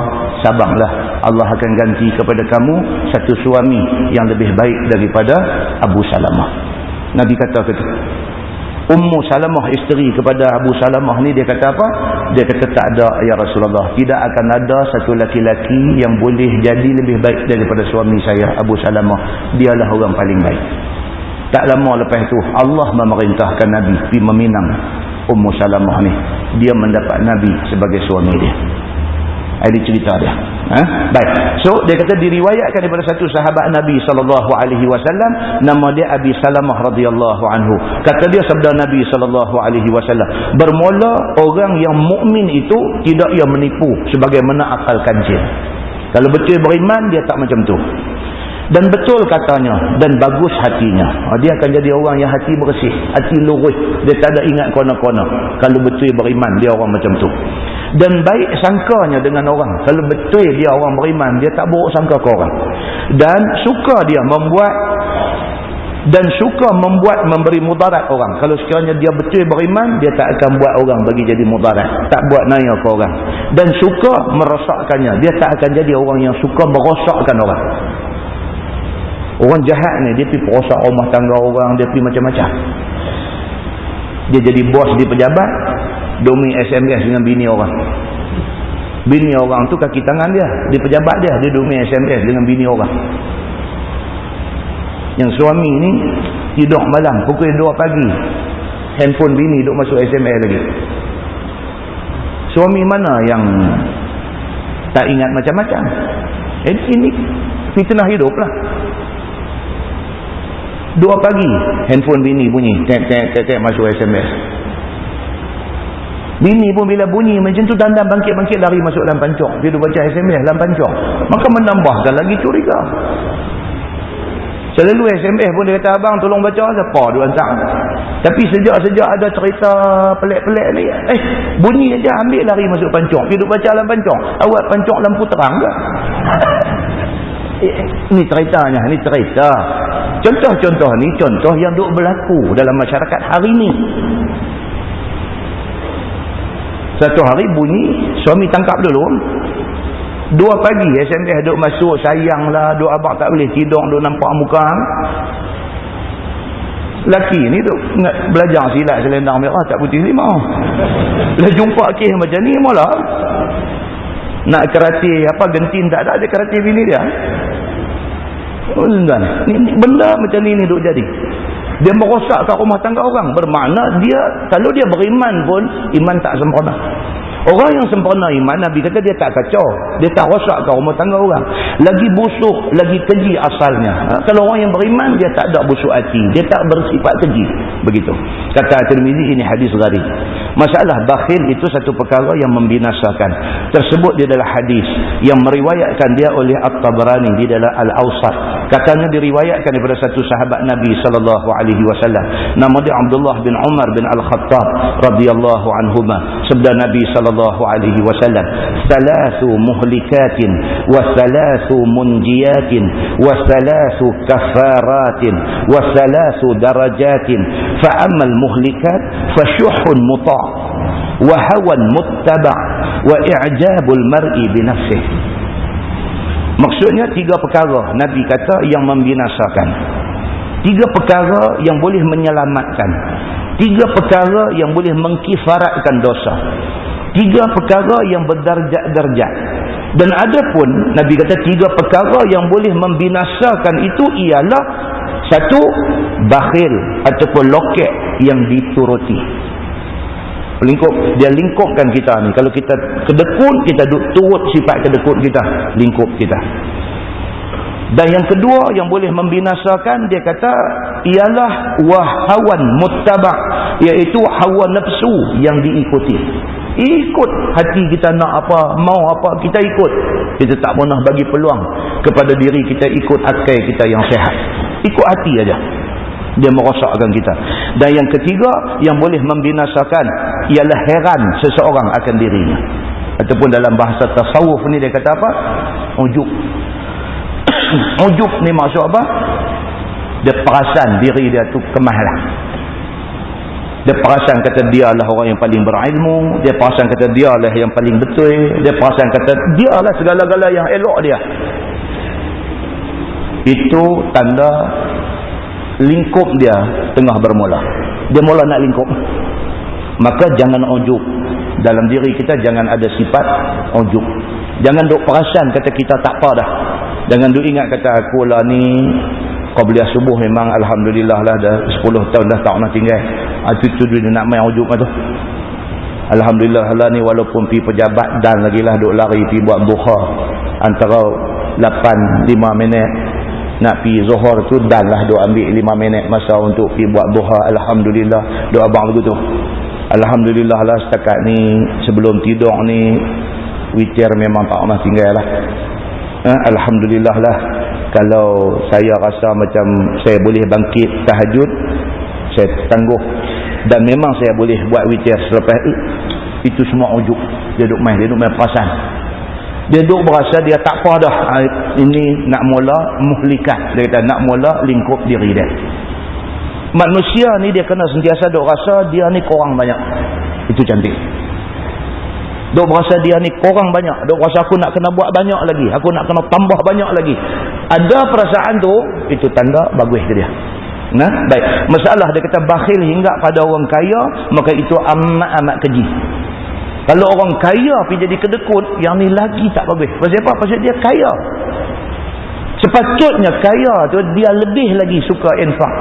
sabarlah, Allah akan ganti kepada kamu satu suami yang lebih baik daripada Abu Salamah. Nabi kata gitu. Ummu Salamah isteri kepada Abu Salamah ni, dia kata apa? Dia kata, tak ada ya Rasulullah, tidak akan ada satu laki-laki yang boleh jadi lebih baik daripada suami saya Abu Salamah. Dialah orang paling baik. Tak lama lepas tu Allah memerintahkan Nabi pergi meminang Ummu Salamah ni. Dia mendapat Nabi sebagai suami dia. Ini cerita dia. Baik. So dia kata diriwayatkan daripada satu sahabat Nabi SAW, nama dia Abi Salamah radhiyallahu anhu. Kata dia, sabda Nabi SAW, bermula orang yang mukmin itu tidak ia menipu sebagaimana akal kancil. Kalau betul beriman, dia tak macam tu. Dan betul katanya, dan bagus hatinya. Dia akan jadi orang yang hati bersih, hati lurus, dia tak ada ingat kona-kona. Kalau betul beriman, dia orang macam tu. Dan baik sangkanya dengan orang. Kalau betul dia orang beriman, dia tak buruk sangka ke orang. Dan suka dia membuat memberi mudarat orang. Kalau sekiranya dia betul beriman, dia tak akan buat orang bagi jadi mudarat, tak buat naya ke orang. Dan suka merosakkannya, dia tak akan jadi orang yang suka merosakkan orang. Orang jahat ni, dia pergi perosak rumah tangga orang, dia pergi macam-macam. Dia jadi bos di pejabat, domi SMS dengan bini orang. Bini orang tu kaki tangan dia, di pejabat dia domi SMS dengan bini orang. Yang suami ni tidur malam pukul 2 pagi, handphone bini duk masuk SMS lagi. Suami mana yang tak ingat macam-macam? Ini fitnah hidup lah. 2 pagi handphone bini bunyi, tek masuk SMS. Bini pun bila bunyi macam tu, dandan bangkit-bangkit lari masuk dalam pancong, dia baca SMS dalam pancong. Maka menambahkan lagi curiga. Selalu SMS pun dia kata, abang tolong baca, siapa dia hantar. Tapi sejak ada cerita pelik-pelik ni, bunyi aja ambil lari masuk pancong, dia baca dalam pancong. Awak pancong lampu terang ke? Ini ceritanya, ini cerita. Contoh-contoh ni contoh yang duk berlaku dalam masyarakat hari ni. Satu hari bunyi, suami tangkap dulu. 2 pagi SMS duk masuk, sayang lah, duk abang tak boleh tidur, duk nampak muka. Laki ni duk belajar silat selendang merah tak putih limau. Bila jumpa kes macam ni malah nak karate apa, gentin tak ada karate bini dia. Ni benda macam ni duk jadi. Dia merosakkan rumah tangga orang. Bermakna dia, kalau dia beriman pun, iman tak sempurna. Orang yang sempurna iman, Nabi kata dia tak kacau, dia tak rosakkan rumah tangga orang. Lagi busuk, lagi keji asalnya. Kalau orang yang beriman, dia tak ada busuk hati, dia tak bersifat keji. Begitu kata At-Tirmizi, ini hadis gharib. Masalah bakhil itu satu perkara yang membinasakan. Tersebut di dalam hadis yang meriwayatkan dia oleh At-Tabarani di dalam Al-Awsat. Katanya diriwayatkan daripada satu sahabat Nabi SAW. Nama dia Abdullah bin Umar bin Al-Khattab radhiyallahu anhuma. Sabda Nabi SAW, thalathu muhlikatin wa thalathu munjiyatin wa thalathu kafaratin wa thalathu darajatin, fa ammal muhlikat fa syuhun muta' wa hawan muttaba' wa i'jabul mar'i bi nafsih. Maksudnya 3 perkara Nabi kata yang membinasakan, 3 perkara yang boleh menyelamatkan, 3 perkara yang boleh mengkifaratkan dosa, 3 perkara yang berdarjat-darjat. Dan ada pun Nabi kata 3 perkara yang boleh membinasakan itu ialah 1, bakhil ataupun loket yang dituruti. Dia lingkupkan kita ni. Kalau kita kedekut, kita turut sifat kedekut kita, lingkup kita. Dan yang kedua yang boleh membinasakan, dia kata ialah wahawan muttaba', iaitu hawa nafsu yang diikuti. Ikut hati kita nak apa, mau apa, kita ikut. Kita tak pernah bagi peluang kepada diri kita ikut akal kita yang sehat. Ikut hati aja, dia merosakkan kita. Dan yang ketiga yang boleh membinasakan ialah heran seseorang akan dirinya. Ataupun dalam bahasa tasawuf ni dia kata apa? Ujub. Ujub ni maksud apa? Dia perasan diri dia tu kemahalan. Dia perasan kata dia lah orang yang paling berilmu, dia perasan kata dia lah yang paling betul, dia perasan kata dia lah segala-gala yang elok dia. Itu tanda lingkup dia tengah bermula. Dia mula nak lingkup. Maka jangan ujub. Dalam diri kita jangan ada sifat ujub. Jangan duk perasan kata kita tak apa dah. Jangan duk ingat kata aku lah ni qabliyah subuh memang alhamdulillah lah dah 10 tahun dah tak nak tinggal. Itu dia nak main ujub tu. Alhamdulillah lah ni walaupun pi pejabat dan lagi lah duk lari pi buat duha antara 8-5 minit nak pi zuhur tu dan lah duk ambil 5 minit masa untuk pi buat duha. Alhamdulillah duk abang begitu. Alhamdulillah lah setakat ni sebelum tidur ni witir memang tak nak tinggal lah. Alhamdulillah lah. Kalau saya rasa macam saya boleh bangkit tahajud, saya tangguh. Dan memang saya boleh buat witir selepas itu semua ujub. Dia duk main perasan. Dia duk berasa dia tak apa dah. Ini nak mula muhlikat. Dia kata nak mula lingkup diri dia. Manusia ni dia kena sentiasa duk rasa dia ni kurang banyak. Itu cantik. Duk berasa dia ni kurang banyak. Duk rasa aku nak kena buat banyak lagi. Aku nak kena tambah banyak lagi. Ada perasaan tu, itu tanda bagus ke dia. Nah, baik. Masalah dia kata bakhil hingga pada orang kaya, maka itu amat keji. Kalau orang kaya pergi jadi kedekut, yang ni lagi tak bagus. Pasal apa? Pasal dia kaya. Sepatutnya kaya tu dia lebih lagi suka infak.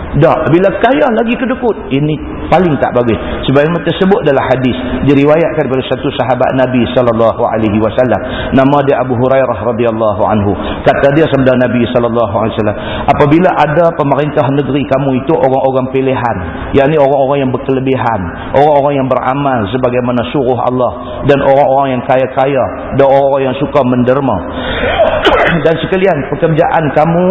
Dah, bila kaya lagi kedekut, ini paling tak bagus. Sebagaimana tersebut dalam hadis diriwayatkan daripada satu sahabat Nabi sallallahu alaihi wasallam, nama dia Abu Hurairah radhiyallahu anhu. Kata dia sabda Nabi sallallahu alaihi wasallam, apabila ada pemerintah negeri kamu itu orang-orang pilihan, yakni orang-orang yang berkelebihan, orang-orang yang beramal sebagaimana suruh Allah, dan orang-orang yang kaya-kaya, dan orang-orang yang suka menderma, dan sekalian pekerjaan kamu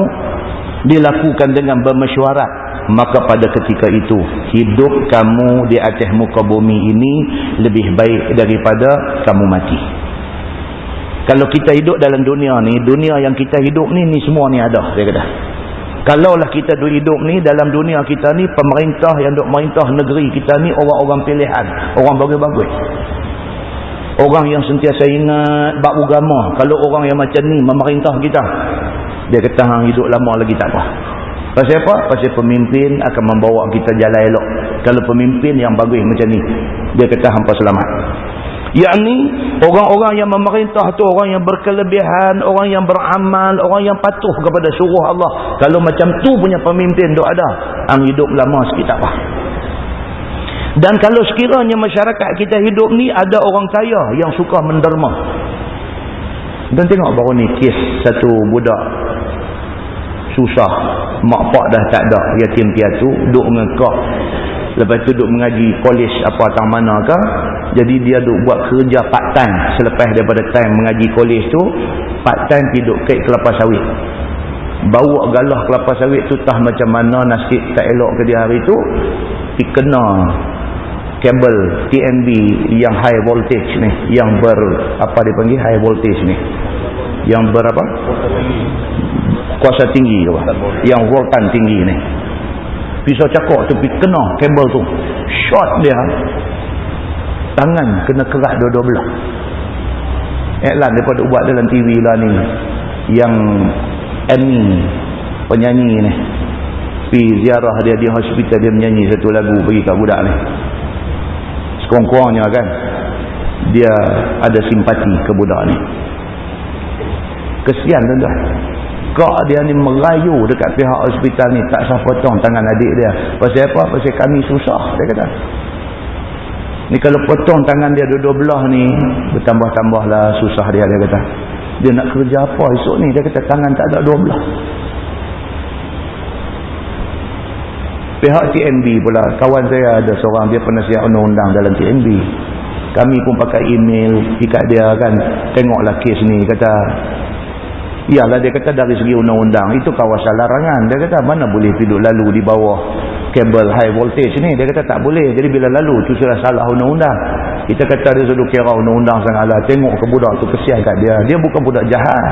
dilakukan dengan bermesyuarat, maka pada ketika itu hidup kamu di atas muka bumi ini lebih baik daripada kamu mati. Kalau kita hidup dalam dunia ni, dunia yang kita hidup ni semua ni ada, dia kata. Kalaulah kita hidup ni dalam dunia kita ni, pemerintah yang duk merintah negeri kita ni orang-orang pilihan, orang bagus-bagus, orang yang sentiasa ingat bab agama. Kalau orang yang macam ni memerintah kita, dia kata hang hidup lama lagi tak apa. Pasal apa? Pasal pemimpin akan membawa kita jalan elok. Kalau pemimpin yang bagus macam ni, dia kata hampa selamat. Yakni orang-orang yang memerintah tu orang yang berkelebihan, orang yang beramal, orang yang patuh kepada suruh Allah. Kalau macam tu punya pemimpin duk ada, hang hidup lama sikit tak apa. Dan kalau sekiranya masyarakat kita hidup ni ada orang kaya yang suka menderma. Dan tengok baru ni kes satu budak susah, mak pak dah tak ada, yatim piatu, duk mengekak, lepas tu duk mengaji kolej apa tang mana ke, jadi dia duk buat kerja part time selepas daripada time mengaji kolej tu, part time pergi duk kek kelapa sawit, bawa galah kelapa sawit tu tah macam mana nasib tak elok ke dia hari tu, pergi kena kabel TNB yang high voltage ni, yang apa dipanggil high voltage ni, yang berapa kuasa tinggi ke apa? Yang voltan tinggi ni. Pisau cakok tu pergi kena kabel tu. Shot dia. Tangan kena kerat dua-dua belah. Iklan daripada buat dalam TV lah ni. Yang Annie, penyanyi ni. Pergi ziarah dia di hospital, dia menyanyi satu lagu bagi kat budak ni. Sekurang-kurangnya kan, dia ada simpati ke budak ni. Kesian tuan-tuan. Kak dia ni merayu dekat pihak hospital ni, tak sah potong tangan adik dia. Pasal apa? Pasal kami susah, dia kata. Ni kalau potong tangan dia dua-dua belah ni, bertambah-tambahlah susah dia kata. Dia nak kerja apa esok ni? Dia kata tangan tak ada dua belah. Pihak TNB pula, kawan saya ada seorang, dia penasihat undang-undang dalam TNB. Kami pun pakai email dekat dia kan, tengoklah kes ni, kata iyalah, dia kata dari segi undang-undang itu kawasan larangan. Dia kata mana boleh duduk lalu di bawah kabel high voltage ni. Dia kata tak boleh. Jadi bila lalu tu sudah salah undang-undang. Kita kata dia sudah kira undang-undang sangatlah. Tengok ke budak tu, kesian kat dia. Dia bukan budak jahat.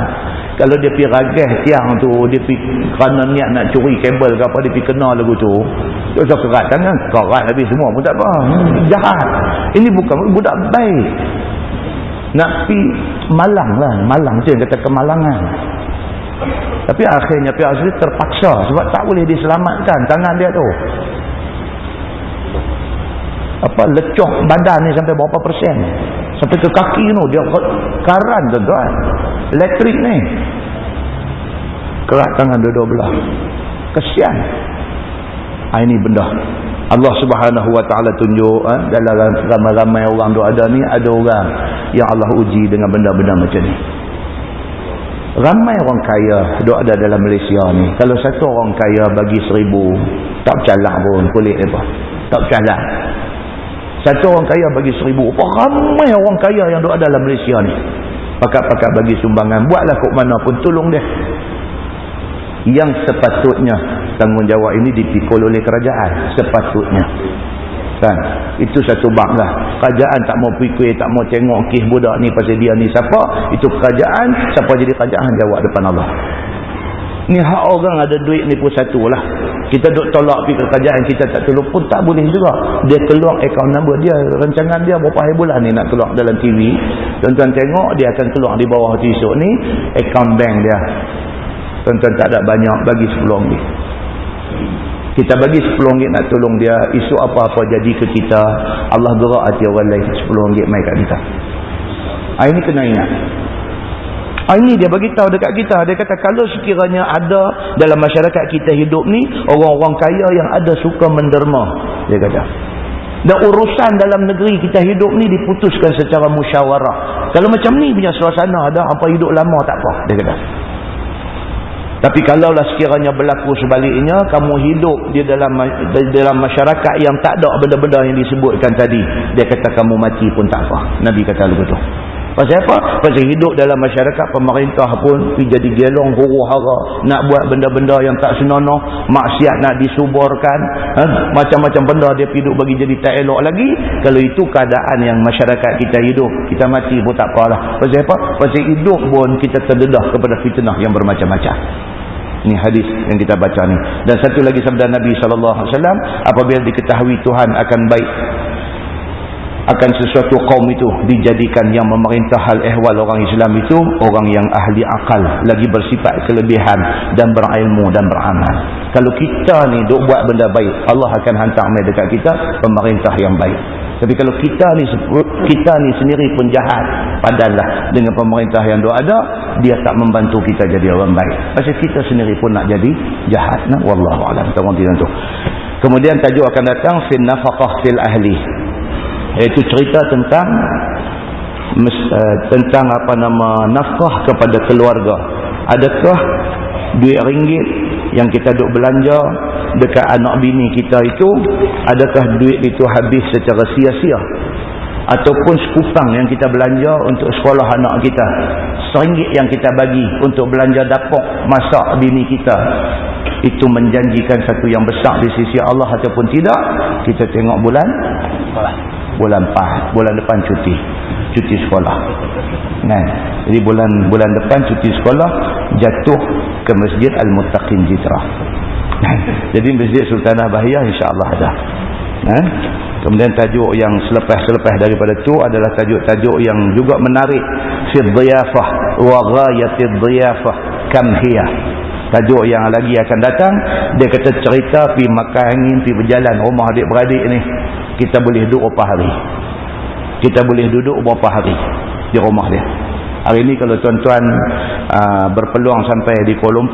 Kalau dia pergi ragah tiang tu, dia pergi kerana niat nak curi kabel ke apa, dia pergi kena lagu tu, dia usah kerat tangan, kerat habis semua pun tak apa. Jahat. Ini bukan budak baik. Nak pergi malang lah. Malang je kata kemalangan. Tapi akhirnya pihak asli terpaksa sebab tak boleh diselamatkan tangan dia tu. Apa lecok badan ni sampai berapa persen, sampai ke kaki tu dia karan tuan-tuan, elektrik ni kerat tangan dua-dua belah, kesian. Ini benda Allah Subhanahu Wa Taala tunjuk dalam ramai-ramai orang tu ada ni, ada orang yang Allah uji dengan benda-benda macam ni. Ramai orang kaya duk ada dalam Malaysia ni. Kalau satu orang kaya bagi 1,000, tak bercalah pun kulit dia, tak bercalah. Satu orang kaya bagi 1,000. Ramai orang kaya yang duk ada dalam Malaysia ni. Pakat-pakat bagi sumbangan. Buatlah kok mana pun, tolong dia. Yang sepatutnya tanggungjawab ini dipikul oleh kerajaan. Sepatutnya. Kan? Itu satu bab lah. Kerajaan tak mau pikir, tak mau tengok kes budak ni pasal dia ni siapa. Itu kerajaan. Siapa jadi kerajaan jawab depan Allah. Ni hak orang ada duit ni pun satu lah. Kita duk tolak pergi ke kerajaan, kita tak tolong pun tak boleh juga. Dia keluar akaun number dia, rancangan dia berapa hari bulan ni nak keluar dalam TV. Tuan-tuan tengok, dia akan keluar di bawah tu esok ni akaun bank dia. Tuan-tuan tak ada banyak, bagi RM10. Kita bagi RM10 nak tolong dia, esok apa-apa jadi ke kita, Allah gerak hati orang lain, RM10 mai kat kita. Ini kena ingat. Ini dia bagi tahu dekat kita. Dia kata kalau sekiranya ada dalam masyarakat kita hidup ni orang-orang kaya yang ada suka menderma, dia kata. Dan urusan dalam negeri kita hidup ni diputuskan secara musyawarah. Kalau macam ni punya suasana ada, apa hidup lama tak apa, dia kata. Tapi kalaulah sekiranya berlaku sebaliknya, kamu hidup di dalam masyarakat yang tak ada benda-benda yang disebutkan tadi, dia kata kamu mati pun tak apa. Nabi kata begitu. Pasal apa? Pasal hidup dalam masyarakat, pemerintah pun jadi gelong huru-hara nak buat benda-benda yang tak senonoh, maksiat nak disuburkan, macam-macam benda dia hidup bagi jadi tak elok lagi. Kalau itu keadaan yang masyarakat kita hidup, kita mati pun tak apalah. Pasal apa? Pasal hidup pun kita terdedah kepada fitnah yang bermacam-macam. Ini hadis yang kita baca ni. Dan satu lagi sabda Nabi SAW, apabila diketahui Tuhan akan baik akan sesuatu kaum itu, dijadikan yang memerintah hal ehwal orang Islam itu orang yang ahli akal, lagi bersifat kelebihan dan berilmu dan beramal. Kalau kita ni duk buat benda baik, Allah akan hantar mai dekat kita pemerintah yang baik. Tapi kalau kita ni sendiri pun jahat, padanlah dengan pemerintah yang duk ada, dia tak membantu kita jadi orang baik. Pasal kita sendiri pun nak jadi jahat. Nah, wallahu a'lam. Tu. Kemudian tajuk akan datang fil nafaqah fil ahli. Iaitu cerita tentang nafkah kepada keluarga. Adakah duit ringgit yang kita duk belanja dekat anak bini kita itu, adakah duit itu habis secara sia-sia, ataupun sekupang yang kita belanja untuk sekolah anak kita, RM1 yang kita bagi untuk belanja dapur masak bini kita, itu menjanjikan satu yang besar di sisi Allah ataupun tidak? Kita tengok bulan 4, bulan depan cuti sekolah. Nah, jadi bulan depan cuti sekolah jatuh ke Masjid Al-Muttaqin Jitra. Jadi Masjid Sultanah Bahiyah insya-Allah ada. Kemudian tajuk yang selepas daripada itu adalah tajuk-tajuk yang juga menarik, fi dhiyafah wa ghayatid dhiyafah kam hiya. Tajuk yang lagi akan datang, dia kata cerita pi makan angin, pi berjalan rumah adik-beradik ni, kita boleh duduk berapa hari. Kita boleh duduk berapa hari di rumah dia. Hari ni kalau tuan-tuan berpeluang sampai di Kuala Lumpur,